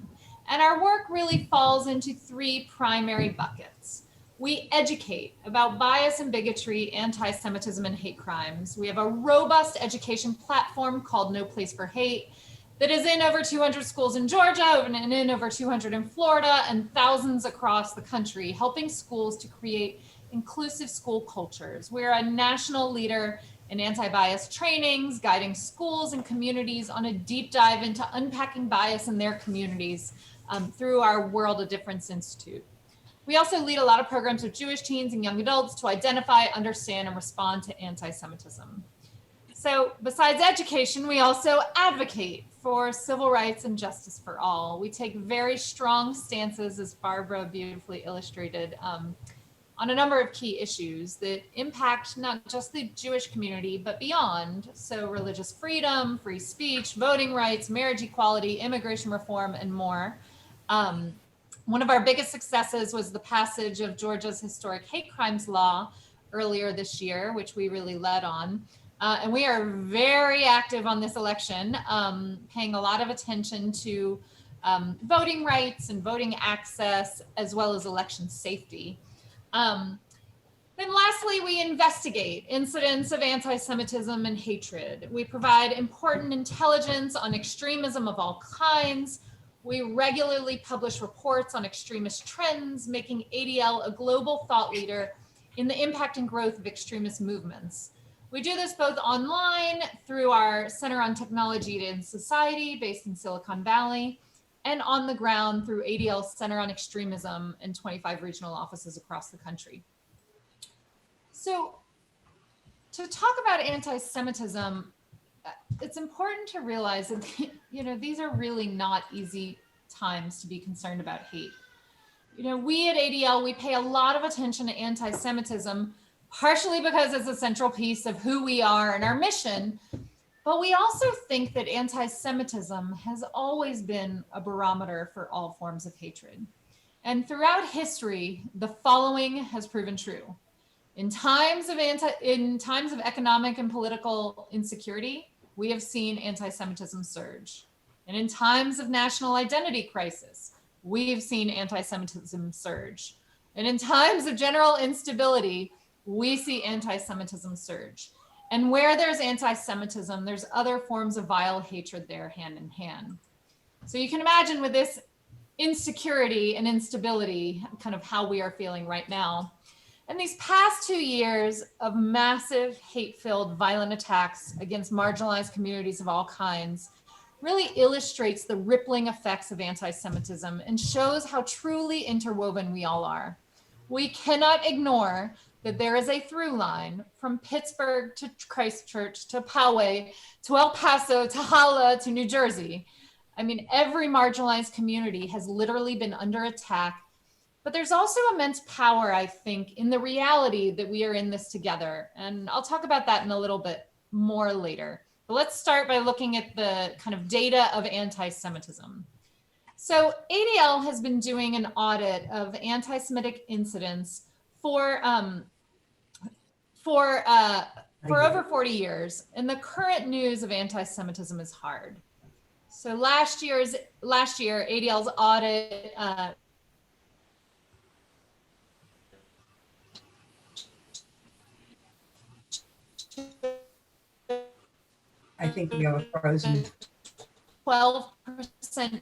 And our work really falls into 3 primary buckets. We educate about bias and bigotry, anti-Semitism, and hate crimes. We have a robust education platform called No Place for Hate that is in over 200 schools in Georgia and in over 200 in Florida and thousands across the country, helping schools to create inclusive school cultures. We're a national leader in anti-bias trainings, guiding schools and communities on a deep dive into unpacking bias in their communities through our World of Difference Institute. We also lead a lot of programs with Jewish teens and young adults to identify, understand, and respond to anti-Semitism. So besides education, we also advocate for civil rights and justice for all. We take very strong stances, as Barbara beautifully illustrated, on a number of key issues that impact not just the Jewish community, but beyond. So religious freedom, free speech, voting rights, marriage equality, immigration reform, and more. One of our biggest successes was the passage of Georgia's historic hate crimes law earlier this year, which we really led on. And we are very active on this election, paying a lot of attention to voting rights and voting access, as well as election safety. Then lastly, we investigate incidents of anti-Semitism and hatred. We provide important intelligence on extremism of all kinds. We regularly publish reports on extremist trends, making ADL a global thought leader in the impact and growth of extremist movements. We do this both online through our Center on Technology and Society based in Silicon Valley, and on the ground through ADL's Center on Extremism and 25 regional offices across the country. So to talk about anti-Semitism, it's important to realize that, these are really not easy times to be concerned about hate. We at ADL, we pay a lot of attention to anti-Semitism, partially because it's a central piece of who we are and our mission, but we also think that anti-Semitism has always been a barometer for all forms of hatred. And throughout history, the following has proven true. In times of economic and political insecurity, we have seen anti-Semitism surge. And in times of national identity crisis, we have seen anti-Semitism surge. And in times of general instability, we see anti-Semitism surge. And where there's anti-Semitism, there's other forms of vile hatred there hand in hand. So you can imagine with this insecurity and instability, kind of how we are feeling right now. And these past 2 years of massive hate-filled violent attacks against marginalized communities of all kinds really illustrates the rippling effects of anti-Semitism and shows how truly interwoven we all are. We cannot ignore that there is a through line from Pittsburgh to Christchurch to Poway to El Paso to Hala to New Jersey. I mean, every marginalized community has literally been under attack. But there's also immense power, I think, in the reality that we are in this together. And I'll talk about that in a little bit more later. But let's start by looking at the kind of data of anti-Semitism. So ADL has been doing an audit of anti-Semitic incidents for over 40 years. And the current news of anti-Semitism is hard. So last year, ADL's audit think we have a frozen. 12%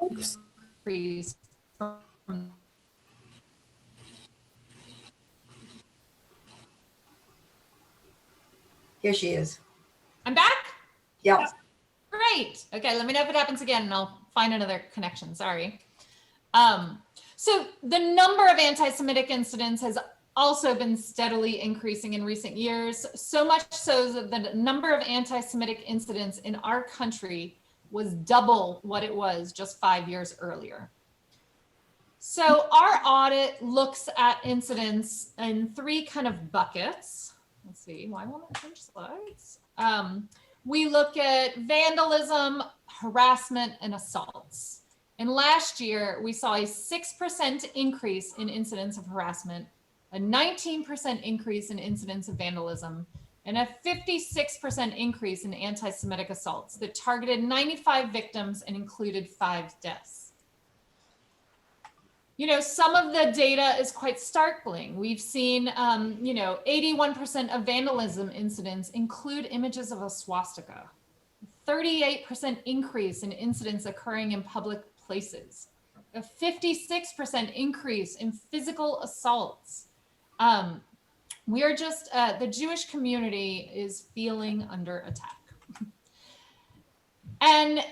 Oops. increase from Here she is. I'm back. Yep. Great. Okay, let me know if it happens again and I'll find another connection. Sorry. So the number of anti-Semitic incidents has also been steadily increasing in recent years, so much so that the number of anti-Semitic incidents in our country was double what it was just 5 years earlier. So our audit looks at incidents in three kind of buckets. Let's see, why won't it change slides? We look at vandalism, harassment, and assaults. And last year, we saw a 6% increase in incidents of harassment, a 19% increase in incidents of vandalism, and a 56% increase in anti-Semitic assaults that targeted 95 victims and included 5 deaths. You know, some of the data is quite startling. We've seen, 81% of vandalism incidents include images of a swastika, 38% increase in incidents occurring in public places, a 56% increase in physical assaults. We are just, the Jewish community is feeling under attack. And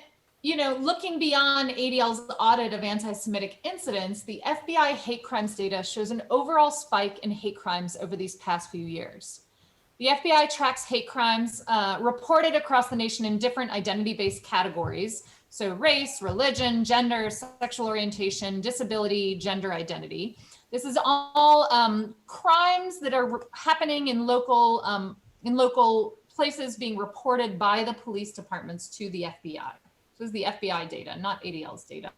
you know, looking beyond ADL's audit of anti-Semitic incidents, the FBI hate crimes data shows an overall spike in hate crimes over these past few years. The FBI tracks hate crimes reported across the nation in different identity-based categories. So race, religion, gender, sexual orientation, disability, gender identity. This is all crimes that are happening in local places being reported by the police departments to the FBI. This is the FBI data, not ADL's data.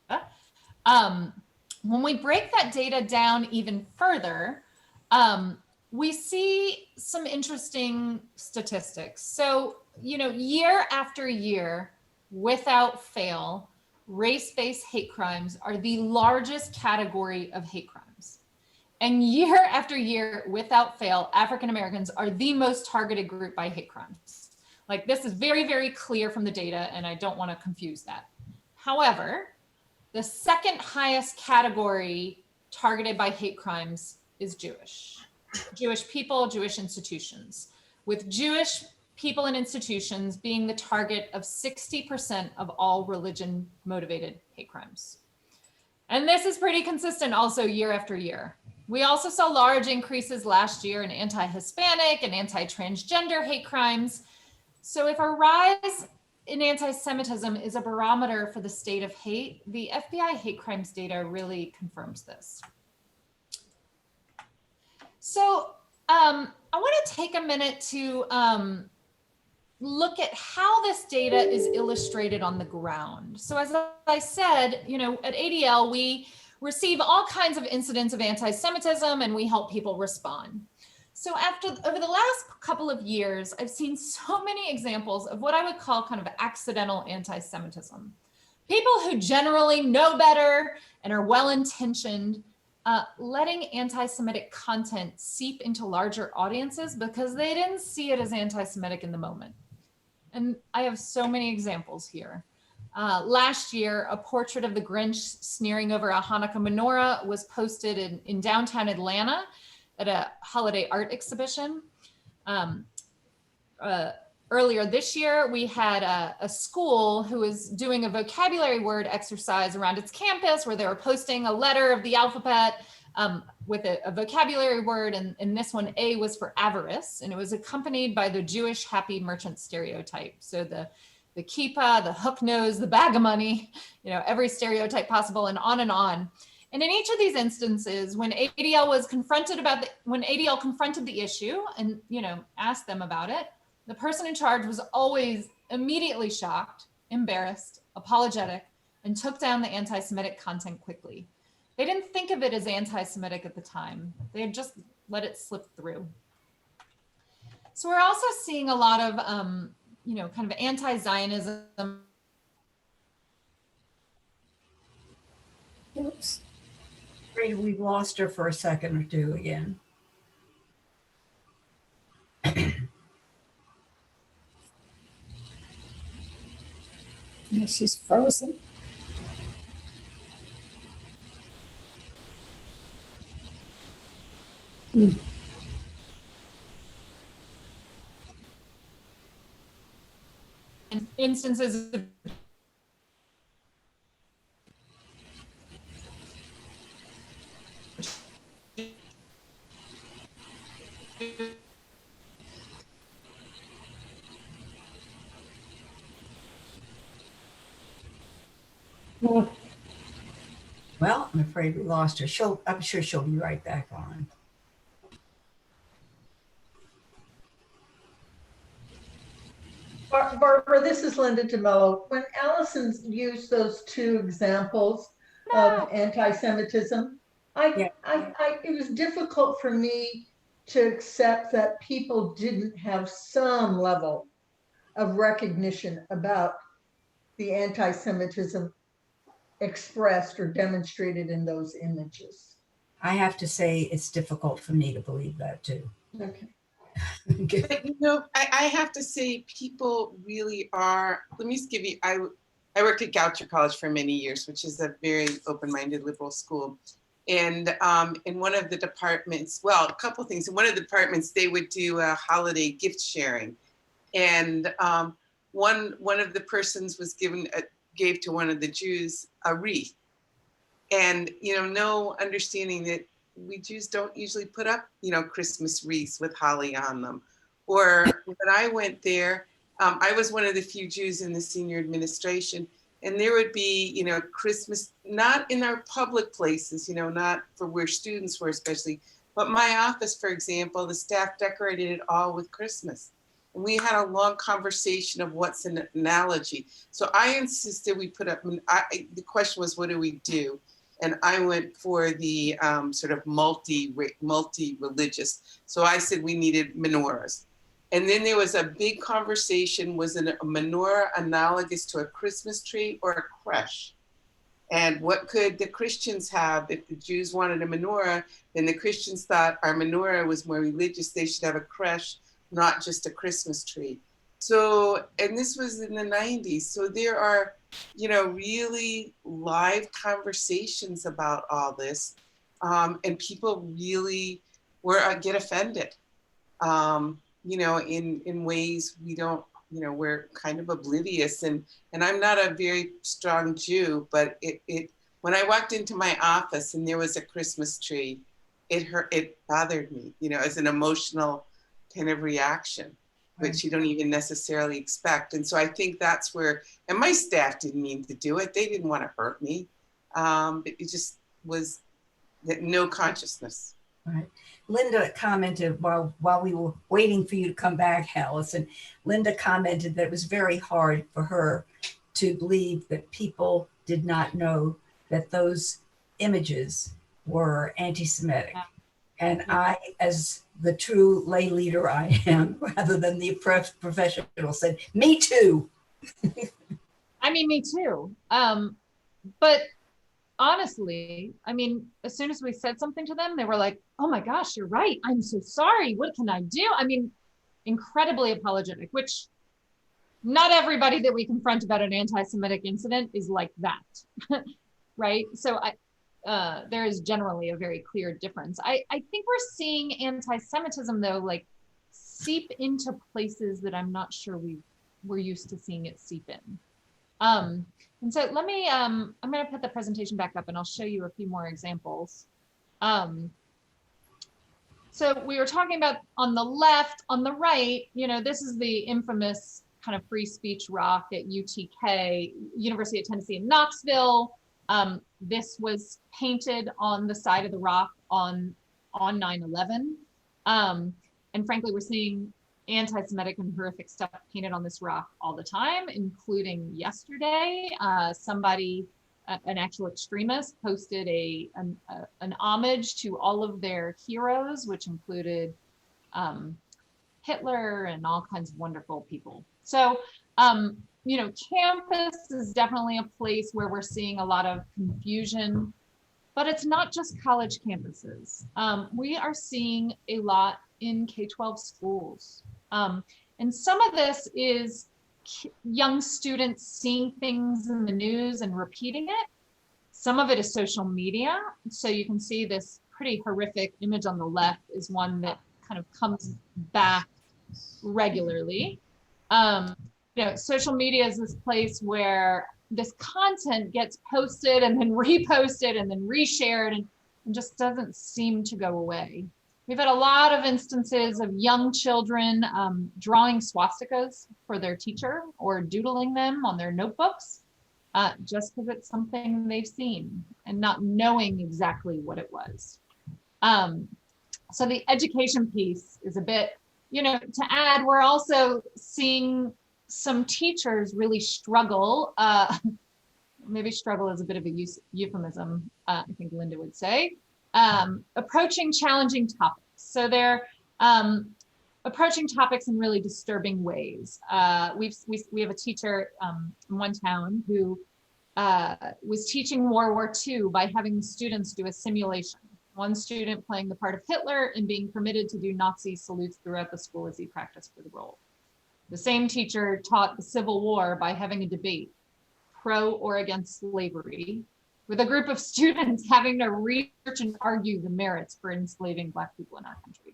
When we break that data down even further, we see some interesting statistics. So, you know, year after year, without fail, race-based hate crimes are the largest category of hate crimes. And year after year, without fail, African Americans are the most targeted group by hate crimes. Like this is very, very clear from the data, and I don't want to confuse that. However, the second highest category targeted by hate crimes is Jewish people, Jewish institutions, with Jewish people and institutions being the target of 60% of all religion motivated hate crimes. And this is pretty consistent also year after year. We also saw large increases last year in anti-Hispanic and anti-transgender hate crimes. So if a rise in anti-Semitism is a barometer for the state of hate, the FBI hate crimes data really confirms this. So I want to take a minute to look at how this data is illustrated on the ground. So as I said, you know, at ADL, we receive all kinds of incidents of anti-Semitism and we help people respond. So over the last couple of years, I've seen so many examples of what I would call kind of accidental anti-Semitism. People who generally know better and are well-intentioned, letting anti-Semitic content seep into larger audiences because they didn't see it as anti-Semitic in the moment. And I have so many examples here. Last year, a portrait of the Grinch sneering over a Hanukkah menorah was posted in downtown Atlanta at a holiday art exhibition. Earlier this year, we had a school who was doing a vocabulary word exercise around its campus where they were posting a letter of the alphabet with a vocabulary word. And this one, A, was for avarice. And it was accompanied by the Jewish happy merchant stereotype. So the kippah, the hook nose, the bag of money, you know, every stereotype possible and on and on. And in each of these instances, when ADL confronted the issue and, you know, asked them about it, the person in charge was always immediately shocked, embarrassed, apologetic, and took down the anti-Semitic content quickly. They didn't think of it as anti-Semitic at the time. They had just let it slip through. So we're also seeing a lot of, kind of anti-Zionism. Oops. Afraid we've lost her for a second or two again. Yeah, she's frozen. And instances of Well, I'm afraid we lost her. I'm sure she'll be right back on. Barbara, this is Linda DeMello. When Allison's used those two examples of anti-Semitism, Yeah. it was difficult for me to accept that people didn't have some level of recognition about the anti-Semitism expressed or demonstrated in those images. I have to say it's difficult for me to believe that too. Okay. But I have to say, people really are. Let me just give you. I worked at Goucher College for many years, which is a very open-minded liberal school. And in one of the departments, well, a couple of things. In one of the departments, they would do a holiday gift sharing, and one of the persons was gave to one of the Jews a wreath, and no understanding that we Jews don't usually put up Christmas wreaths with holly on them. Or when I went there, I was one of the few Jews in the senior administration, and there would be Christmas not in our public places, not for where students were especially, but my office, for example, the staff decorated it all with Christmas. And we had a long conversation of what's an analogy. So I insisted we put up, the question was, what do we do? And I went for the sort of multi-religious. So I said we needed menorahs. And then there was a big conversation, was a menorah analogous to a Christmas tree or a creche? And what could the Christians have? If the Jews wanted a menorah, then the Christians thought our menorah was more religious, they should have a creche, not just a Christmas tree. So, and this was in the 90s. So there are, really live conversations about all this. And people really get offended, in ways we don't, we're kind of oblivious. And I'm not a very strong Jew, but when I walked into my office and there was a Christmas tree, it bothered me, as an emotional kind of reaction, which you don't even necessarily expect. And so I think that's where, and my staff didn't mean to do it. They didn't want to hurt me. It just was no consciousness. Right. Linda commented while we were waiting for you to come back, Allison, Linda commented that it was very hard for her to believe that people did not know that those images were anti-Semitic. Yeah. And I, as the true lay leader I am, rather than the professional, said, me too. I mean, me too. But honestly, I mean, as soon as we said something to them, they were like, oh my gosh, you're right. I'm so sorry. What can I do? I mean, incredibly apologetic, which not everybody that we confront about an anti-Semitic incident is like that, right? So there is generally a very clear difference. I think we're seeing anti-Semitism though, like seep into places that I'm not sure we're used to seeing it seep in. And so let me, I'm going to put the presentation back up and I'll show you a few more examples. So we were talking about on the left, on the right, this is the infamous kind of free speech rock at UTK, University of Tennessee in Knoxville. This was painted on the side of the rock on 9/11. And frankly, we're seeing anti-Semitic and horrific stuff painted on this rock all the time, including yesterday. Somebody, an actual extremist, posted an homage to all of their heroes, which included Hitler and all kinds of wonderful people. So, campus is definitely a place where we're seeing a lot of confusion, but it's not just college campuses. We are seeing a lot in K-12 schools. And some of this is young students seeing things in the news and repeating it. Some of it is social media. So you can see this pretty horrific image on the left is one that kind of comes back regularly. Social media is this place where this content gets posted and then reposted and then reshared and just doesn't seem to go away. We've had a lot of instances of young children drawing swastikas for their teacher or doodling them on their notebooks just because it's something they've seen and not knowing exactly what it was. So the education piece is a bit, to add, we're also seeing some teachers really struggle. Maybe struggle is a bit of a euphemism, I think Linda would say. Approaching challenging topics. So they're approaching topics in really disturbing ways. We have a teacher in one town who was teaching World War II by having the students do a simulation. One student playing the part of Hitler and being permitted to do Nazi salutes throughout the school as he practiced for the role. The same teacher taught the Civil War by having a debate, pro or against slavery, with a group of students having to research and argue the merits for enslaving Black people in our country.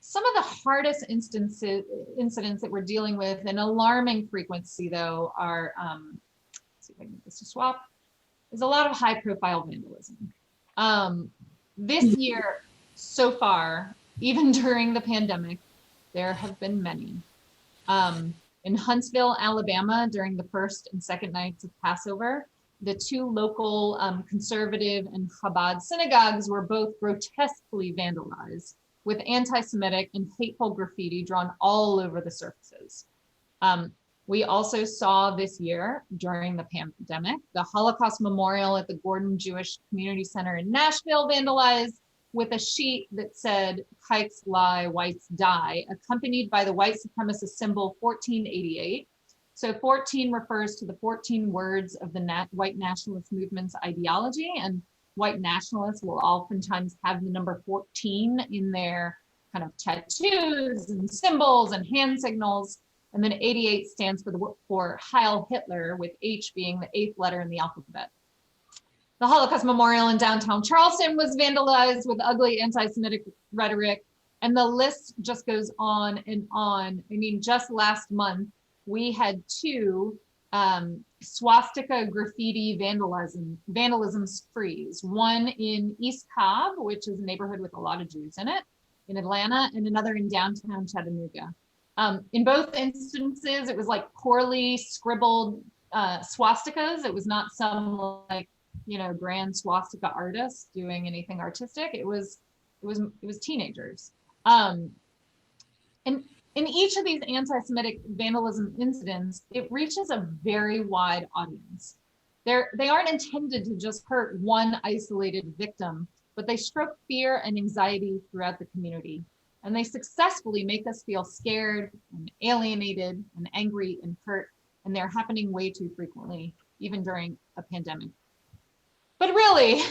Some of the hardest incidents that we're dealing with in alarming frequency, though, are, let's see if I can get this to swap, is a lot of high profile vandalism. This year, so far, even during the pandemic, there have been many. In Huntsville, Alabama, during the first and second nights of Passover, the two local conservative and Chabad synagogues were both grotesquely vandalized with anti-Semitic and hateful graffiti drawn all over the surfaces. We also saw this year during the pandemic, the Holocaust Memorial at the Gordon Jewish Community Center in Nashville vandalized with a sheet that said, "Kikes lie, whites die," accompanied by the white supremacist symbol 1488. So 14 refers to the 14 words of the white nationalist movement's ideology, and white nationalists will oftentimes have the number 14 in their kind of tattoos and symbols and hand signals. And then 88 stands for Heil Hitler, with H being the 8th letter in the alphabet. The Holocaust Memorial in downtown Charleston was vandalized with ugly anti-Semitic rhetoric, and the list just goes on and on. I mean, just last month, we had two swastika graffiti vandalism sprees, one in East Cobb, which is a neighborhood with a lot of Jews in it, in Atlanta, and another in downtown Chattanooga. In both instances, it was like poorly scribbled swastikas. It was not some like, grand swastika artist doing anything artistic. It was teenagers. And in each of these anti-Semitic vandalism incidents, it reaches a very wide audience. They aren't intended to just hurt one isolated victim, but they stroke fear and anxiety throughout the community. And they successfully make us feel scared and alienated and angry and hurt. And they're happening way too frequently, even during a pandemic. But really,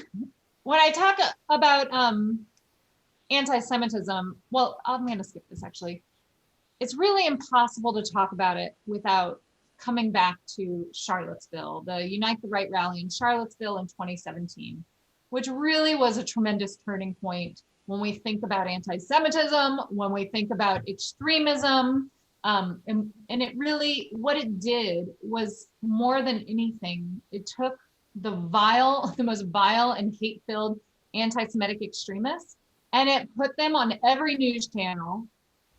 when I talk about anti-Semitism, well, I'm going to skip this actually. It's really impossible to talk about it without coming back to Charlottesville, the Unite the Right rally in Charlottesville in 2017, which really was a tremendous turning point when we think about anti-Semitism, when we think about extremism. And it really, what it did was more than anything, it took the most vile and hate-filled anti-Semitic extremists, and it put them on every news channel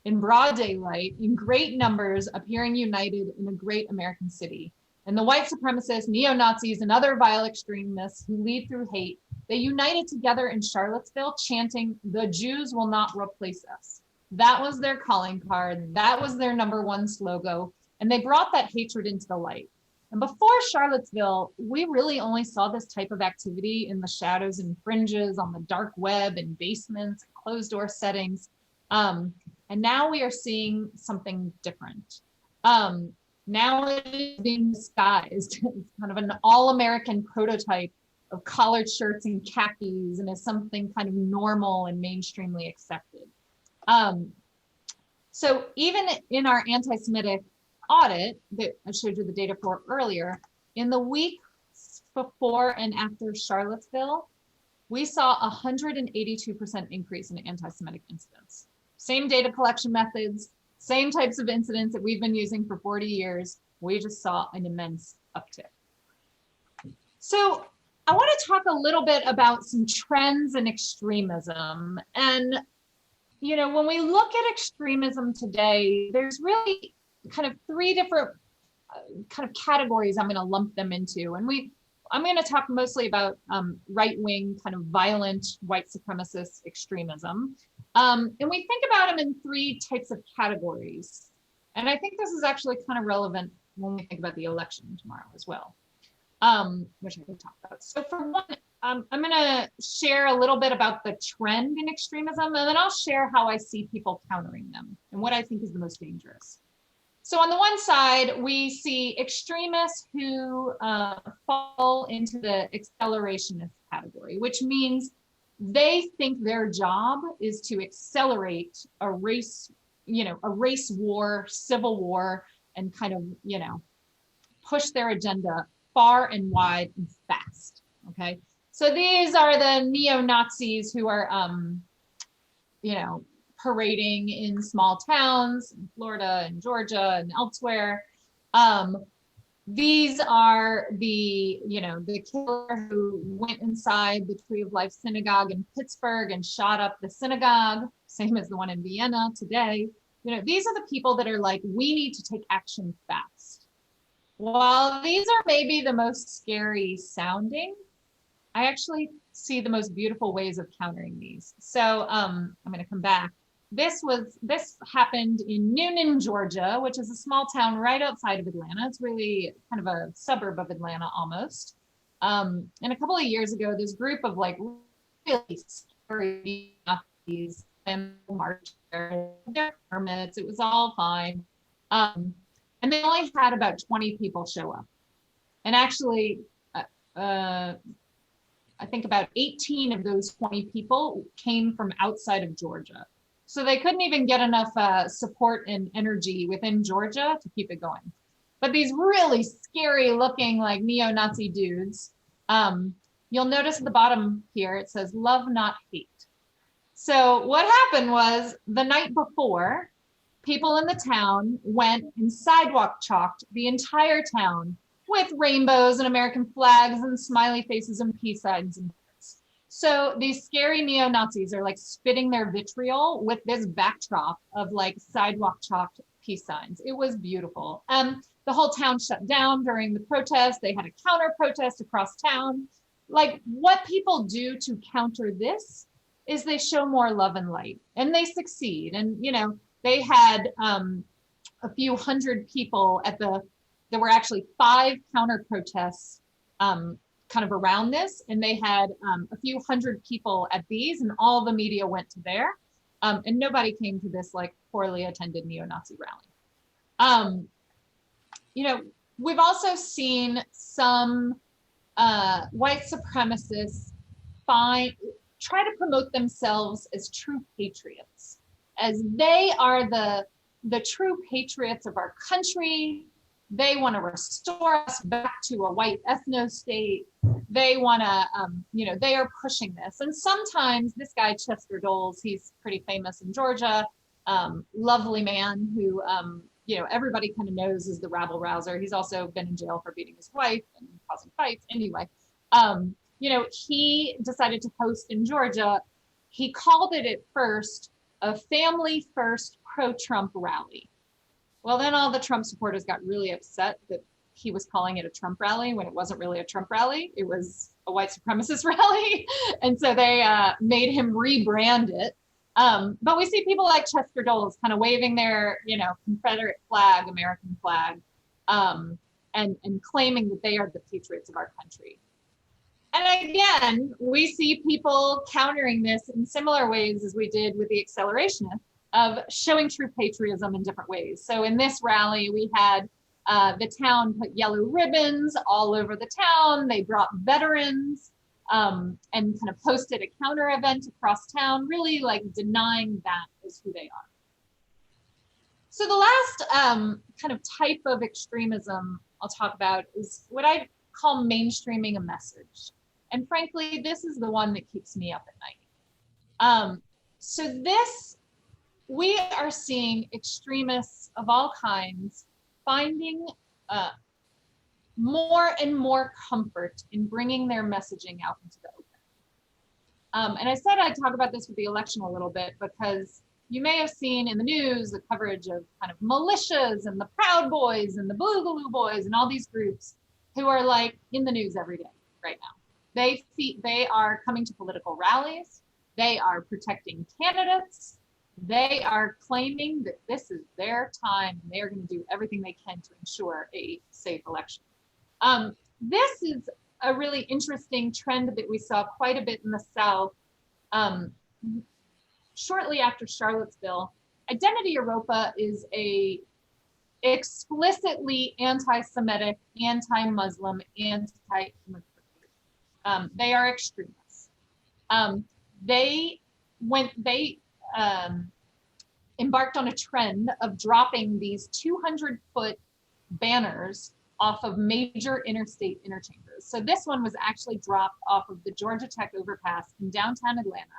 in broad daylight, in great numbers, appearing united in a great American city. And the white supremacists, neo-Nazis, and other vile extremists who lead through hate, they united together in Charlottesville chanting, "The Jews will not replace us." That was their calling card. That was their #1 slogan. And they brought that hatred into the light. And before Charlottesville, we really only saw this type of activity in the shadows and fringes on the dark web, in basements, closed door settings. And now we are seeing something different. Now it is being disguised. It's kind of an all-American prototype of collared shirts and khakis, and is something kind of normal and mainstreamly accepted. So even in our anti-Semitic audit that I showed you the data for earlier, in the weeks before and after Charlottesville, we saw a 182% increase in anti-Semitic incidents. Same data collection methods, same types of incidents that we've been using for 40 years. We just saw an immense uptick. So I want to talk a little bit about some trends in extremism. And, you know, when we look at extremism today, there's really kind of three different kind of categories I'm going to lump them into. And I'm going to talk mostly about right-wing, kind of violent white supremacist extremism. And we think about them in three types of categories. And I think this is actually kind of relevant when we think about the election tomorrow as well, which I can talk about. So for one, I'm going to share a little bit about the trend in extremism, and then I'll share how I see people countering them and what I think is the most dangerous. So on the one side, we see extremists who fall into the accelerationist category, which means they think their job is to accelerate a race war, civil war, and kind of, you know, push their agenda far and wide and fast, okay? So these are the neo-Nazis who are, you know, parading in small towns in Florida and Georgia and elsewhere. These are the, you know, the killer who went inside the Tree of Life synagogue in Pittsburgh and shot up the synagogue, same as the one in Vienna today. You know, these are the people that are like, we need to take action fast. While these are maybe the most scary sounding, I actually see the most beautiful ways of countering these. So I'm going to come back. This happened in Noonan, Georgia, which is a small town right outside of Atlanta. It's really kind of a suburb of Atlanta almost. And a couple of years ago, this group of like really scary Nazis marched their permits. It was all fine. And they only had about 20 people show up. And actually, I think about 18 of those 20 people came from outside of Georgia. So they couldn't even get enough support and energy within Georgia to keep it going. But these really scary looking like neo-Nazi dudes, you'll notice at the bottom here, it says love, not hate. So what happened was the night before, people in the town went and sidewalk chalked the entire town with rainbows and American flags and smiley faces and peace signs and hearts. So these scary neo-Nazis are like spitting their vitriol with this backdrop of like sidewalk chalked peace signs. It was beautiful. The whole town shut down during the protest. They had a counter protest across town. Like what people do to counter this is they show more love and light, and they succeed. And you know, they had a few hundred people at there were actually 5 counter protests kind of around this, and they had a few hundred people at these, and all the media went to there, and nobody came to this like poorly attended neo-Nazi rally. You know, we've also seen some white supremacists try to promote themselves as true patriots, as they are the true patriots of our country. They want to restore us back to a white ethno state. They want to, you know, they are pushing this. And sometimes this guy, Chester Doles, he's pretty famous in Georgia, lovely man who, you know, everybody kind of knows is the rabble rouser. He's also been in jail for beating his wife and causing fights. Anyway, you know, he decided to host in Georgia. He called it at first a family first pro-Trump rally. Well, then all the Trump supporters got really upset that he was calling it a Trump rally when it wasn't really a Trump rally. It was a white supremacist rally. And so they made him rebrand it. But we see people like Chester Doles kind of waving their, you know, Confederate flag, American flag, and claiming that they are the patriots of our country. And again, we see people countering this in similar ways as we did with the accelerationists, of showing true patriotism in different ways. So in this rally, we had the town put yellow ribbons all over the town. They brought veterans and kind of hosted a counter event across town, really like denying that as who they are. So the last kind of type of extremism I'll talk about is what I call mainstreaming a message. And frankly, this is the one that keeps me up at night. So we are seeing extremists of all kinds finding more and more comfort in bringing their messaging out into the open. And I said I'd talk about this with the election a little bit because you may have seen in the news the coverage of kind of militias and the Proud Boys and the Boogaloo Boys and all these groups who are like in the news every day right now. They are coming to political rallies. They are protecting candidates. They are claiming that this is their time and they are going to do everything they can to ensure a safe election. This is a really interesting trend that we saw quite a bit in the South. Shortly after Charlottesville, Identity Europa is a explicitly anti-Semitic, anti-Muslim, anti-immigrant. They are extremists. They embarked on a trend of dropping these 200-foot banners off of major interstate interchanges. So this one was actually dropped off of the Georgia Tech overpass in downtown Atlanta,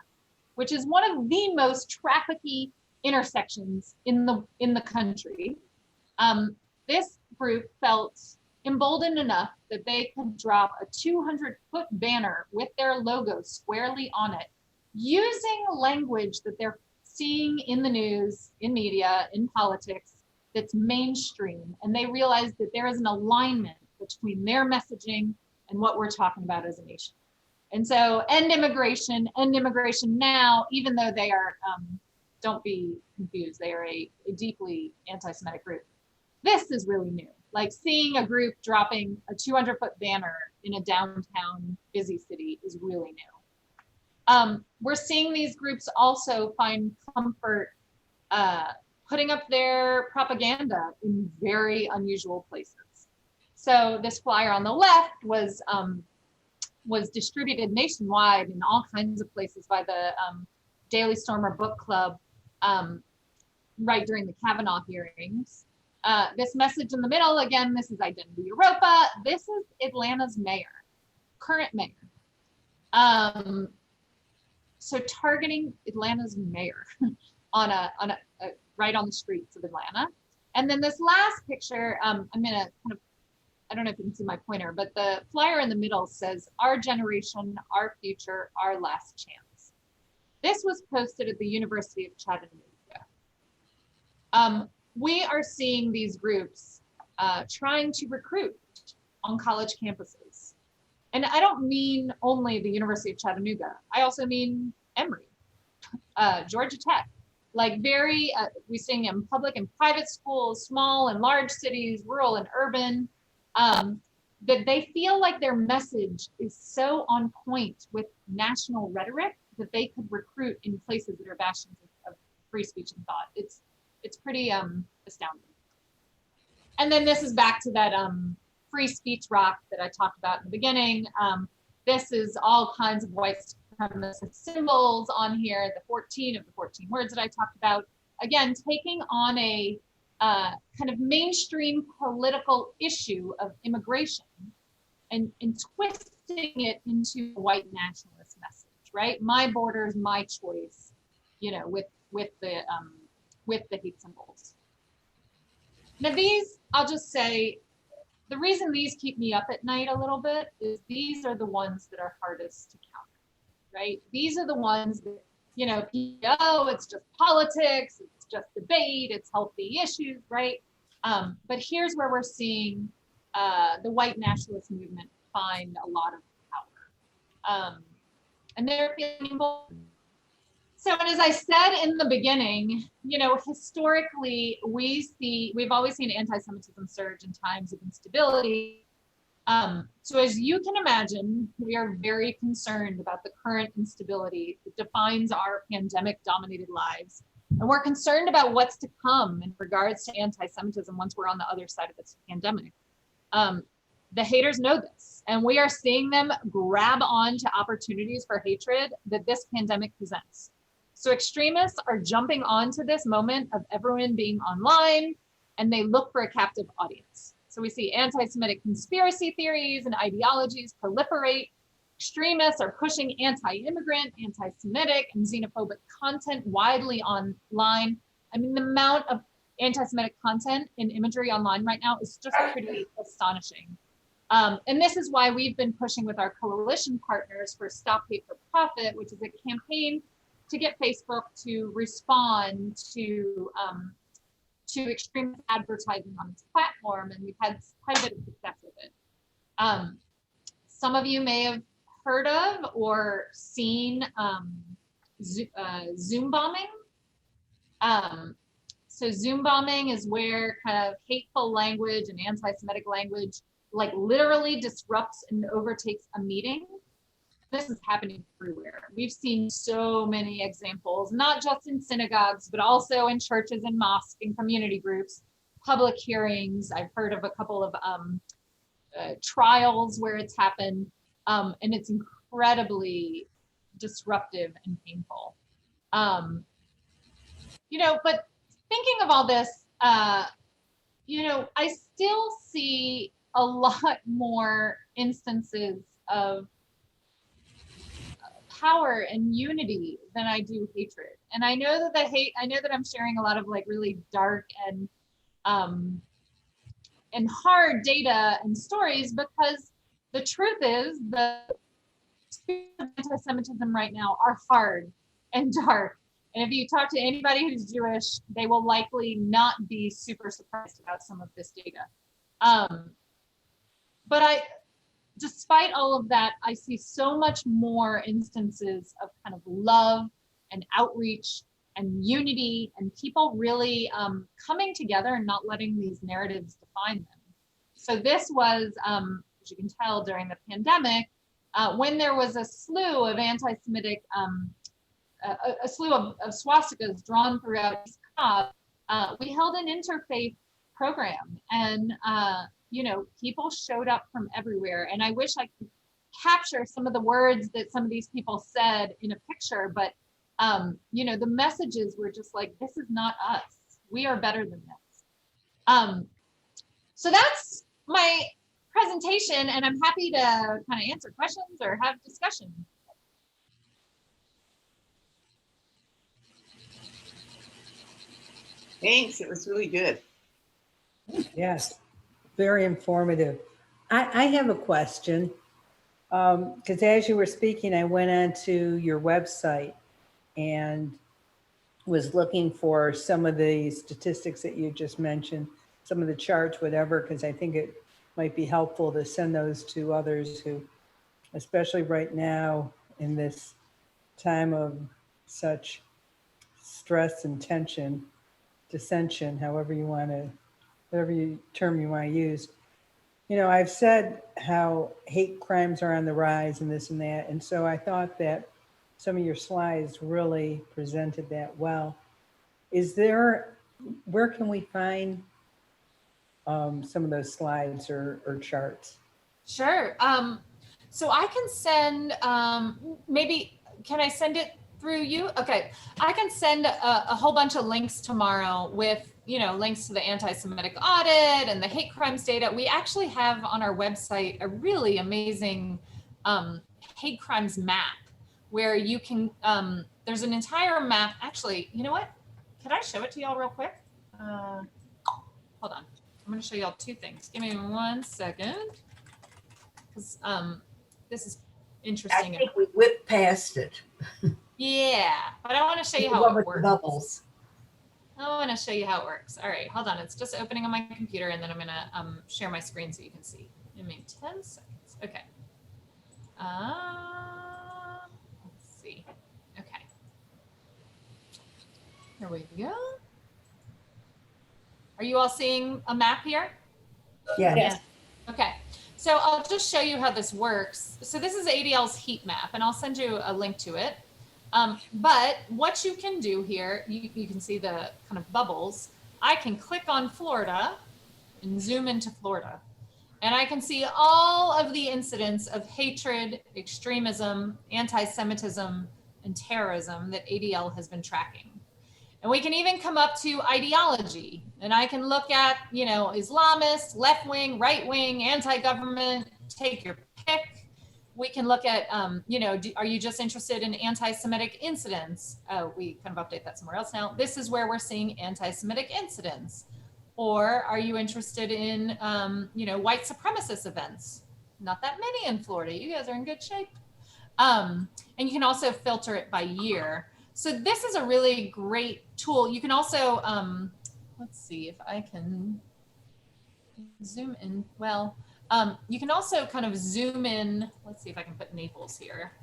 which is one of the most trafficky intersections in the country. This group felt emboldened enough that they could drop a 200-foot banner with their logo squarely on it, using language that they're seeing in the news, in media, in politics, that's mainstream. And they realized that there is an alignment between their messaging and what we're talking about as a nation. And so end immigration now, even though they are, don't be confused, they are a deeply anti-Semitic group. This is really new. Like seeing a group dropping a 200-foot banner in a downtown busy city is really new. We're seeing these groups also find comfort putting up their propaganda in very unusual places. So this flyer on the left was distributed nationwide in all kinds of places by the Daily Stormer Book Club right during the Kavanaugh hearings. This message in the middle, again, this is Identity Europa. This is Atlanta's mayor, current mayor. So targeting Atlanta's mayor on a right on the streets of Atlanta. And then this last picture, I'm gonna kind of, I don't know if you can see my pointer, but the flyer in the middle says, "Our generation, our future, our last chance." This was posted at the University of Chattanooga. We are seeing these groups trying to recruit on college campuses. And I don't mean only the University of Chattanooga. I also mean Emory, Georgia Tech. Like we're seeing in public and private schools, small and large cities, rural and urban, that they feel like their message is so on point with national rhetoric that they could recruit in places that are bastions of free speech and thought. It's pretty astounding. And then this is back to that free speech rock that I talked about in the beginning. This is all kinds of white supremacist symbols on here, the 14 words that I talked about. Again, taking on a kind of mainstream political issue of immigration and twisting it into a white nationalist message, right? My borders, my choice, you know, with the hate symbols. Now these, I'll just say, the reason these keep me up at night a little bit is these are the ones that are hardest to counter, right? These are the ones that, you know, oh, it's just politics, it's just debate, it's healthy issues, right? But here's where we're seeing the white nationalist movement find a lot of power. And they're feeling bold. So, and as I said in the beginning, you know, historically, we've always seen anti-Semitism surge in times of instability. So as you can imagine, we are very concerned about the current instability that defines our pandemic-dominated lives. And we're concerned about what's to come in regards to anti-Semitism once we're on the other side of this pandemic. The haters know this, and we are seeing them grab on to opportunities for hatred that this pandemic presents. So extremists are jumping onto this moment of everyone being online, and they look for a captive audience. So we see anti-Semitic conspiracy theories and ideologies proliferate. Extremists are pushing anti-immigrant, anti-Semitic, and xenophobic content widely online. I mean, the amount of anti-Semitic content and imagery online right now is just pretty astonishing. And this is why we've been pushing with our coalition partners for Stop Hate for Profit, which is a campaign to get Facebook to respond to extremist advertising on its platform, and we've had quite a bit of success with it. Some of you may have heard of or seen Zoom bombing. So Zoom bombing is where kind of hateful language and anti-Semitic language like literally disrupts and overtakes a meeting. This is happening everywhere. We've seen so many examples, not just in synagogues, but also in churches and mosques and community groups, public hearings. I've heard of a couple of trials where it's happened, and it's incredibly disruptive and painful. But thinking of all this, I still see a lot more instances of power and unity than I do hatred. And I know that I know that I'm sharing a lot of like really dark and hard data and stories, because the truth is the anti-Semitism right now are hard and dark. And if you talk to anybody who's Jewish, they will likely not be super surprised about some of this data. But despite all of that, I see so much more instances of kind of love and outreach and unity and people really coming together and not letting these narratives define them. So this was, as you can tell, during the pandemic, when there was a slew of anti-Semitic, a slew of swastikas drawn throughout East Cobb, we held an interfaith program, and people showed up from everywhere. And I wish I could capture some of the words that some of these people said in a picture, but the messages were just like, this is not us. We are better than this. So that's my presentation, and I'm happy to kind of answer questions or have discussion. Thanks, it was really good. Yes, very informative. I have a question, because as you were speaking, I went onto your website and was looking for some of the statistics that you just mentioned, some of the charts, whatever, because I think it might be helpful to send those to others who, especially right now in this time of such stress and tension, dissension, however you want to, whatever term you want to use. I've said how hate crimes are on the rise and this and that. And so I thought that some of your slides really presented that well. Where can we find some of those slides or charts? Sure. So I can send, maybe, can I send it through you? Okay. I can send a whole bunch of links tomorrow with, links to the anti-Semitic audit and the hate crimes data. We actually have on our website a really amazing hate crimes map where you can, there's an entire map. Actually, you know what? Can I show it to y'all real quick? Hold on. I'm going to show y'all two things. Give me 1 second. Because this is interesting. I think we whipped past it. Yeah, but I want to show you how it works. Bubbles. I want to show you how it works. All right, hold on. It's just opening on my computer, and then I'm going to share my screen so you can see. Give me 10 seconds. Okay. Let's see. Okay. Here we go. Are you all seeing a map here? Yes. Okay. So I'll just show you how this works. So this is ADL's heat map, and I'll send you a link to it. But what you can do here, you can see the kind of bubbles. I can click on Florida and zoom into Florida. And I can see all of the incidents of hatred, extremism, anti-Semitism and terrorism that ADL has been tracking. And we can even come up to ideology. And I can look at, Islamist, left wing, right wing, anti-government, take your pick. We can look at, are you just interested in anti-Semitic incidents? Oh, we kind of update that somewhere else now. This is where we're seeing anti-Semitic incidents. Or are you interested in, white supremacist events? Not that many in Florida. You guys are in good shape. And you can also filter it by year. So this is a really great tool. You can also, let's see if I can zoom in. Well, you can also kind of zoom in. Let's see if I can put Naples here.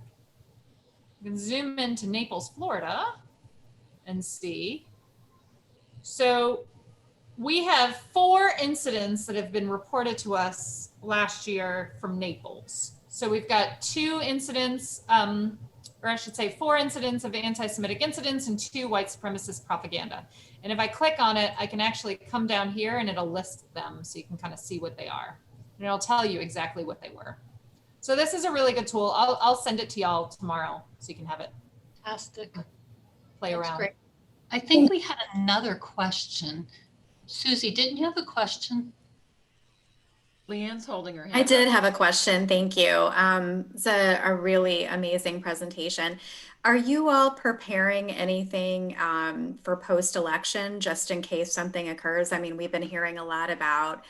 You can zoom into Naples, Florida and see. So we have 4 incidents that have been reported to us last year from Naples. So we've got 2 incidents, or I should say 4 incidents of anti-Semitic incidents and 2 white supremacist propaganda. And if I click on it, I can actually come down here and it'll list them so you can kind of see what they are. And it'll tell you exactly what they were. So this is a really good tool. I'll send it to y'all tomorrow so you can have it. Fantastic. Play That's around. great. I think we had another question. Susie, didn't you have a question? Leanne's holding her hand I did up. have a question. Thank you. It's a really amazing presentation. Are you all preparing anything for post-election just in case something occurs? I mean, we've been hearing a lot about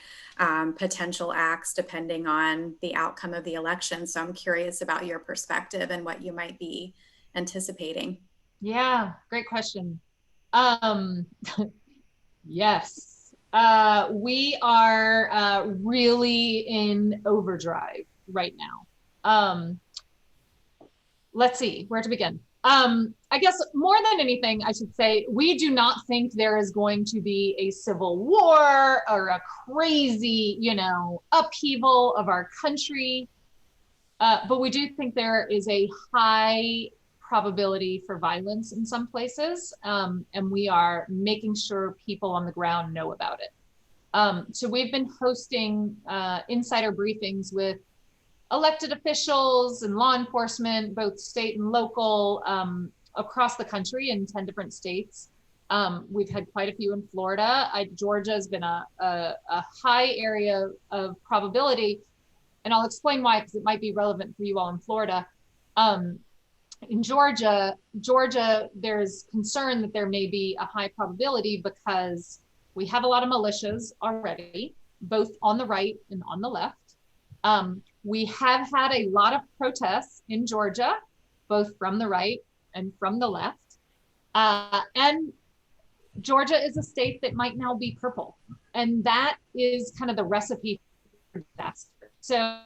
potential acts depending on the outcome of the election. So I'm curious about your perspective and what you might be anticipating. Yeah, great question. Yes. We are really in overdrive right now. Let's see where to begin. I guess more than anything, I should say, we do not think there is going to be a civil war or a crazy, upheaval of our country. But we do think there is a high probability for violence in some places, and we are making sure people on the ground know about it. So we've been hosting insider briefings with elected officials and law enforcement, both state and local, across the country in 10 different states. We've had quite a few in Florida. Georgia has been a high area of probability, and I'll explain why, because it might be relevant for you all in Florida. In Georgia, there's concern that there may be a high probability because we have a lot of militias already, both on the right and on the left. We have had a lot of protests in Georgia, both from the right and from the left. And Georgia is a state that might now be purple. And that is kind of the recipe for disaster. So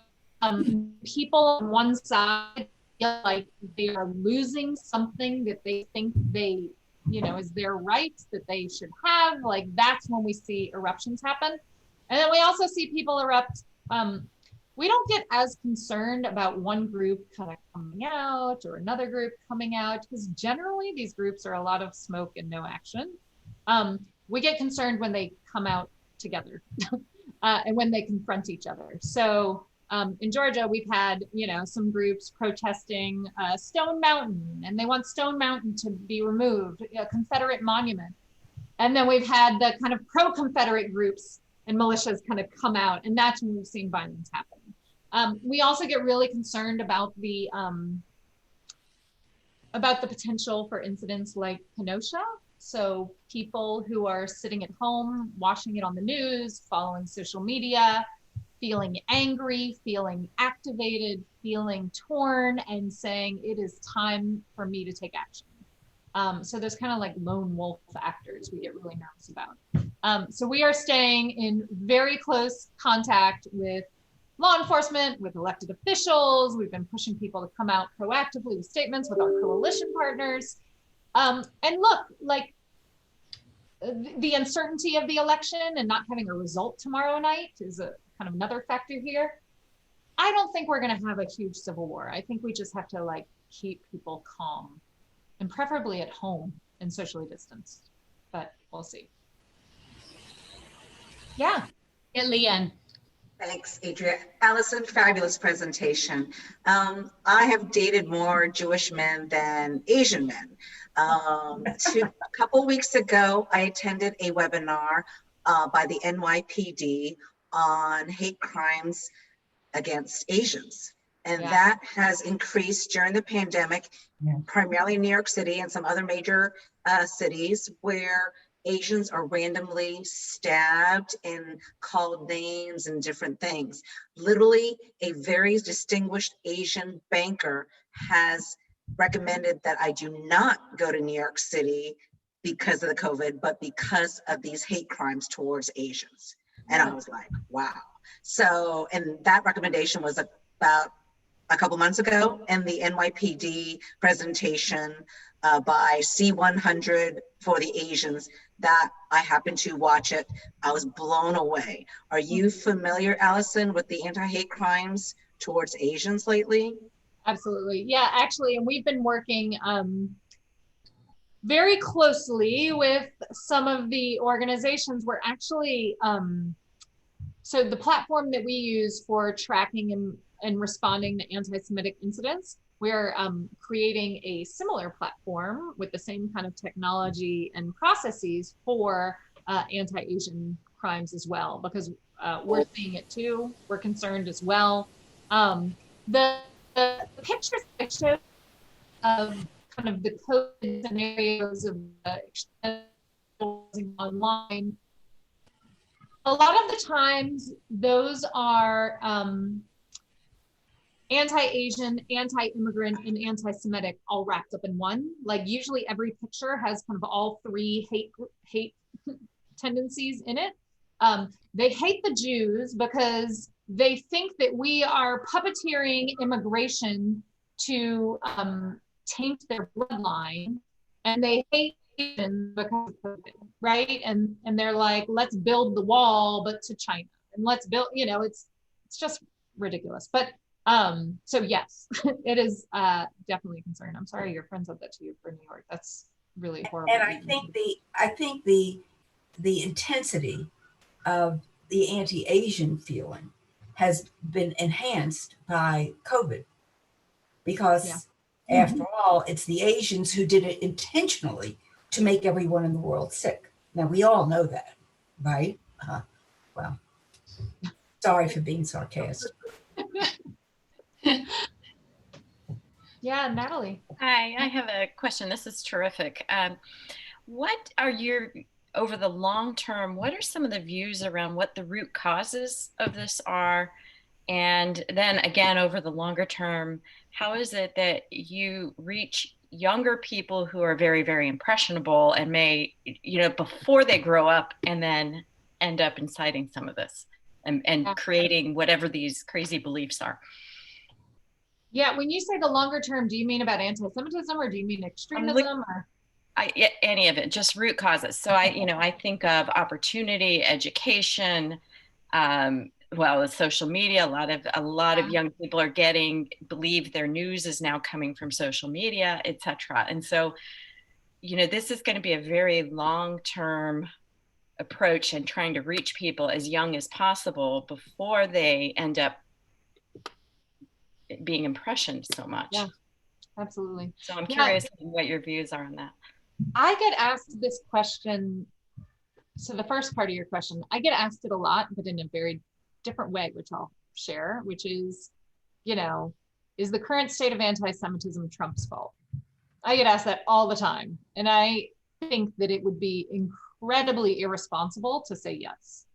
people on one side feel like they are losing something that they think they, is their right that they should have. Like, that's when we see eruptions happen. And then we also see people erupt. We don't get as concerned about one group kind of coming out or another group coming out, because generally these groups are a lot of smoke and no action. We get concerned when they come out together and when they confront each other. So in Georgia, we've had, some groups protesting Stone Mountain, and they want Stone Mountain to be removed, a Confederate monument. And then we've had the kind of pro-Confederate groups and militias kind of come out, and that's when we've seen violence happen. We also get really concerned about the potential for incidents like Kenosha. So people who are sitting at home, watching it on the news, following social media, feeling angry, feeling activated, feeling torn, and saying it is time for me to take action. So there's kind of like lone wolf actors we get really nervous about. So we are staying in very close contact with law enforcement, with elected officials. We've been pushing people to come out proactively with statements with our coalition partners. And look, like the uncertainty of the election and not having a result tomorrow night is a kind of another factor here. I don't think we're going to have a huge civil war. I think we just have to keep people calm, and preferably at home and socially distanced, but we'll see. Yeah. Yeah, Leanne, Thanks, Adria. Allison, fabulous presentation. I have dated more Jewish men than Asian men. A couple weeks ago, I attended a webinar by the NYPD on hate crimes against Asians. And that has increased during the pandemic, primarily in New York City and some other major cities where Asians are randomly stabbed and called names and different things. Literally, a very distinguished Asian banker has recommended that I do not go to New York City because of the COVID, but because of these hate crimes towards Asians. And I was like, wow. So, and that recommendation was about a couple months ago, and the NYPD presentation by C100 for the Asians that I happened to watch it, I was blown away. Are you familiar, Allison, with the anti-hate crimes towards Asians lately? Absolutely. Yeah, actually, and we've been working very closely with some of the organizations. We're actually, so the platform that we use for tracking and responding to anti-Semitic incidents, we're creating a similar platform with the same kind of technology and processes for anti-Asian crimes as well, because we're seeing it too. We're concerned as well. The pictures I showed of kind of the COVID scenarios of online, a lot of the times those are anti-Asian, anti-immigrant, and anti-Semitic all wrapped up in one. Like usually every picture has kind of all three hate tendencies in it. They hate the Jews because they think that we are puppeteering immigration to taint their bloodline, and they hate Asians because of COVID, right? And they're like, let's build the wall, but to China, and let's build, you know, it's just ridiculous. But so yes, it is definitely a concern. I'm sorry your friend said that to you for New York. That's really horrible. And I think the intensity of the anti-Asian feeling has been enhanced by COVID, because after all, it's the Asians who did it intentionally to make everyone in the world sick. Now we all know that, right? Well, sorry for being sarcastic. Yeah, Natalie. Hi, I have a question. This is terrific. What are your, over the long term, what are some of the views around what the root causes of this are? And then again, over the longer term, how is it that you reach younger people who are very, very impressionable and may, you know, before they grow up and then end up inciting some of this and creating whatever these crazy beliefs are? Yeah, when you say the longer term, do you mean about anti-Semitism or do you mean extremism? Or? Any of it, just root causes. So I think of opportunity, education, well, with social media, a lot of young people are believe their news is now coming from social media, etc. And so, you know, this is going to be a very long-term approach and trying to reach people as young as possible before they end up being impressioned so much. Yeah, absolutely. So I'm curious what your views are on that. I get asked this question. So the first part of your question, I get asked it a lot, but in a very different way, which I'll share, which is, you know, is the current state of anti-Semitism Trump's fault? I get asked that all the time. And I think that it would be incredibly irresponsible to say yes.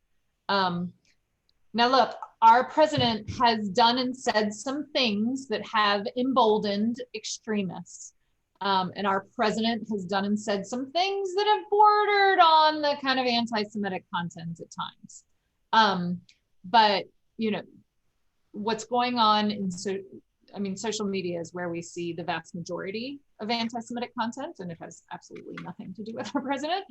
Now look, our president has done and said some things that have emboldened extremists. And our president has done and said some things that have bordered on the kind of anti-Semitic content at times. But, you know, what's going on in social media is where we see the vast majority of anti-Semitic content, and it has absolutely nothing to do with our president.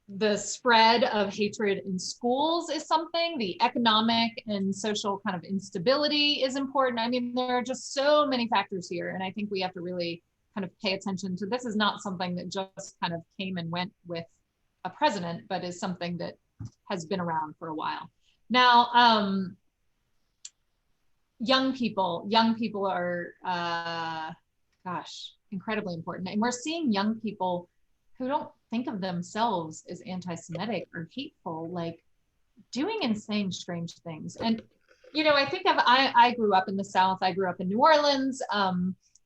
The spread of hatred in schools is something. The economic and social kind of instability is important. I mean, there are just so many factors here, and I think we have to really kind of pay attention to. This is not something that just kind of came and went with a president, but is something that has been around for a while. Now, young people are, gosh, incredibly important. And we're seeing young people who don't think of themselves as anti-Semitic or hateful, like doing and saying strange things. And, I think I grew up in the South. I grew up in New Orleans.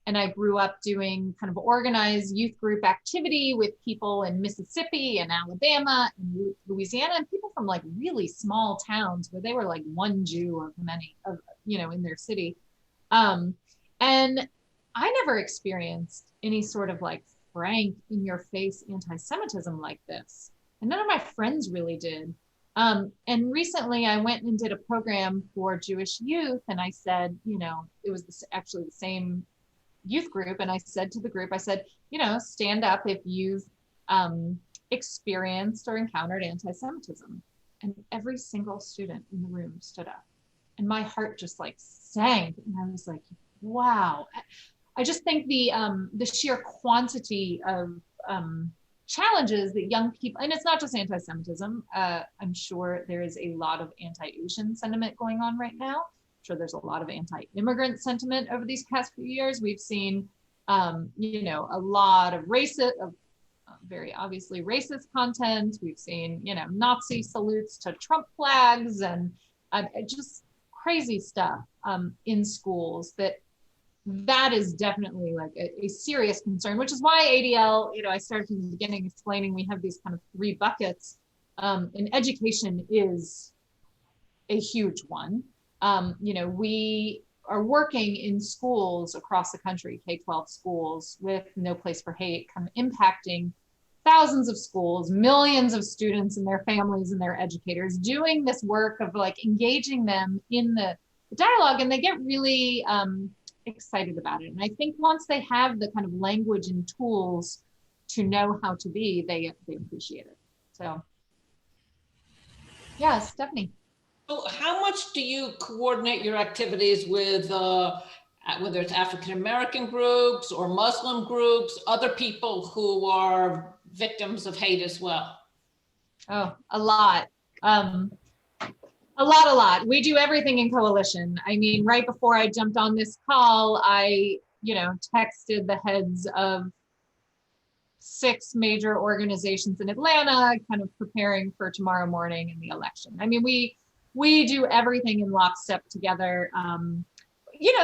And I grew up doing kind of organized youth group activity with people in Mississippi and Alabama and Louisiana, and people from like really small towns where they were like one Jew of many, in their city. And I never experienced any sort of like frank, in your face anti-Semitism like this. And none of my friends really did. And recently I went and did a program for Jewish youth. And I said, it was actually the same youth group. And I said to the group, I said, stand up if you've experienced or encountered anti-Semitism. And every single student in the room stood up. And my heart just like sank. And I was like, wow. I just think the sheer quantity of challenges that young people, and it's not just anti-Semitism, I'm sure there is a lot of anti-Asian sentiment going on right now. I'm sure there's a lot of anti-immigrant sentiment over these past few years. We've seen, a lot of very obviously racist content. We've seen, Nazi salutes to Trump flags and just crazy stuff in schools that is definitely like a serious concern, which is why ADL, I started from the beginning explaining we have these kind of 3 buckets, and education is a huge one. We are working in schools across the country, K-12 schools with No Place for Hate, kind of impacting thousands of schools, millions of students and their families and their educators, doing this work of like engaging them in the dialogue, and they get really excited about it. And I think once they have the kind of language and tools to know how to be, they appreciate it. So yeah, Stephanie. So how much do you coordinate your activities with whether it's African American groups or Muslim groups, other people who are victims of hate as well? Oh, a lot. A lot. We do everything in coalition. I mean, right before I jumped on this call, I, texted the heads of 6 major organizations in Atlanta, kind of preparing for tomorrow morning and the election. I mean, we do everything in lockstep together.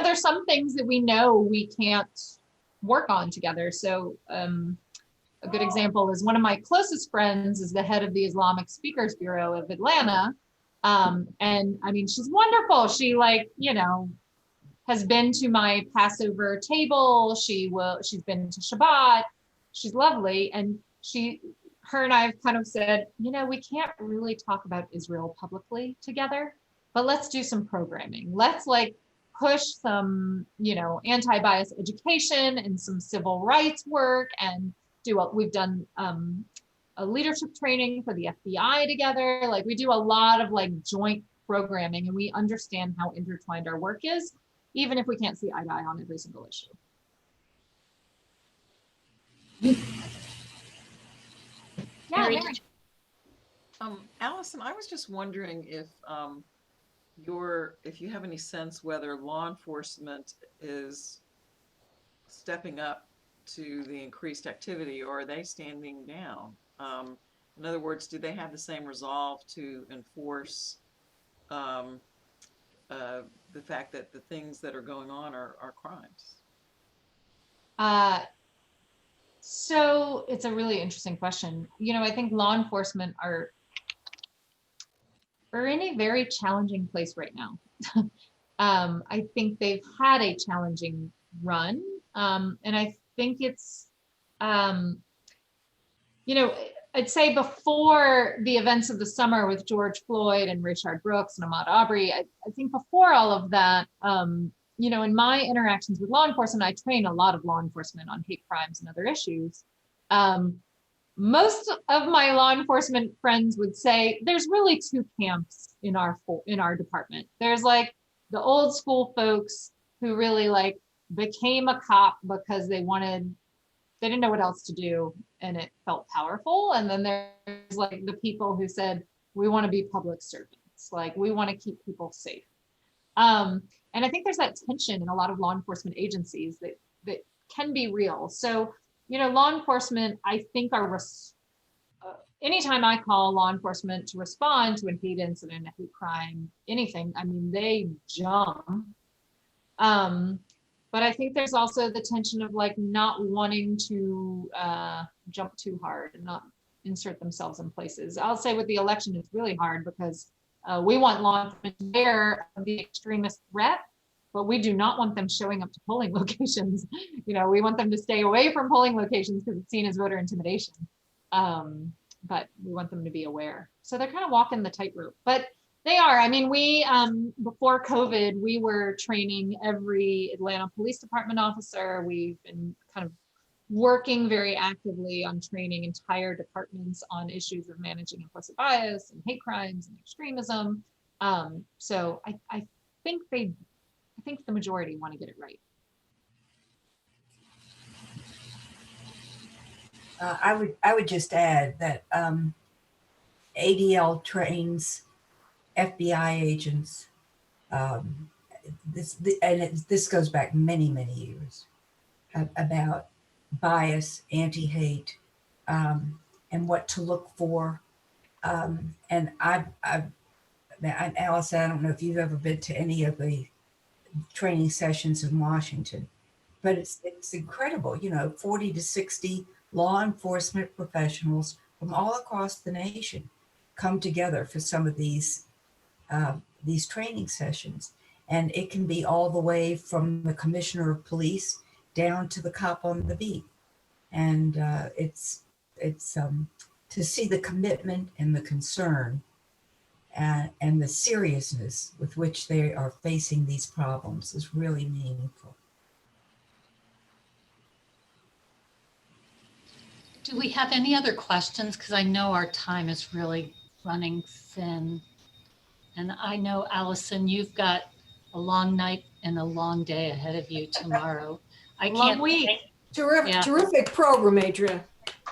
There's some things that we know we can't work on together. So a good example is one of my closest friends is the head of the Islamic Speakers Bureau of Atlanta. And I mean, she's wonderful. She has been to my Passover table. She's been to Shabbat. She's lovely. And her and I have kind of said, we can't really talk about Israel publicly together, but let's do some programming. Let's push some, anti-bias education and some civil rights work and we've done a leadership training for the FBI together. We do a lot of joint programming, and we understand how intertwined our work is, even if we can't see eye to eye on every single issue. Yeah, Mary. Allison, I was just wondering if you have any sense whether law enforcement is stepping up to the increased activity, or are they standing down? In other words, do they have the same resolve to enforce the fact that the things that are going on are crimes? So it's a really interesting question. I think law enforcement are in a very challenging place right now. I think they've had a challenging run. And I think it's, I'd say before the events of the summer with George Floyd and Rayshard Brooks and Ahmaud Arbery, I think before all of that, in my interactions with law enforcement, I train a lot of law enforcement on hate crimes and other issues. Most of my law enforcement friends would say there's really 2 camps in our department. There's the old school folks who really became a cop because they didn't know what else to do. and it felt powerful. And then there's like the people who said, we want to be public servants, like we want to keep people safe. And I think there's that tension in a lot of law enforcement agencies that can be real. So, you know, law enforcement, I think anytime I call law enforcement to respond to a hate incident, a hate crime, anything, I mean, they jump. But I think there's also the tension of like not wanting to jump too hard and not insert themselves in places. I'll say with the election, it's really hard because we want law enforcement aware of the extremist threat, but we do not want them showing up to polling locations. You know, we want them to stay away from polling locations because it's seen as voter intimidation. But we want them to be aware. So they're kind of walking the tightrope, but they are. I mean, we, before COVID, we were training every Atlanta Police Department officer. We've been kind of working very actively on training entire departments on issues of managing implicit bias and hate crimes and extremism. So I think the majority want to get it right. I would just add that ADL trains FBI agents. This goes back many years about bias, anti-hate, and what to look for. And Allison, I don't know if you've ever been to any of the training sessions in Washington, but it's incredible. You know, 40 to 60 law enforcement professionals from all across the nation come together for some of these training sessions. And it can be all the way from the commissioner of police down to the cop on the beat. And it's to see the commitment and the concern and the seriousness with which they are facing these problems is really meaningful. Do we have any other questions? Because I know our time is really running thin. And I know, Allison, you've got a long night and a long day ahead of you tomorrow. I can't week. Terrific program, Adria.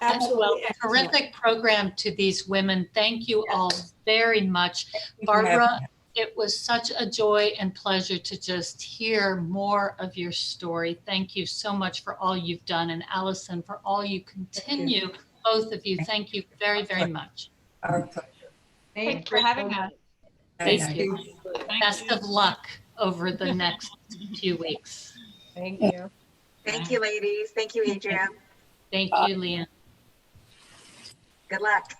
Absolutely. Terrific program to these women. Thank you all very much. Barbara, it was such a joy and pleasure to just hear more of your story. Thank you so much for all you've done. And Allison, for all you continue, both of you, thank you very much. Our pleasure. Thanks for having us. Thank you. Best of luck over the next few weeks. Thank you. Thank you, ladies. Thank you, Adrienne. Thank you, Leanne. Good luck.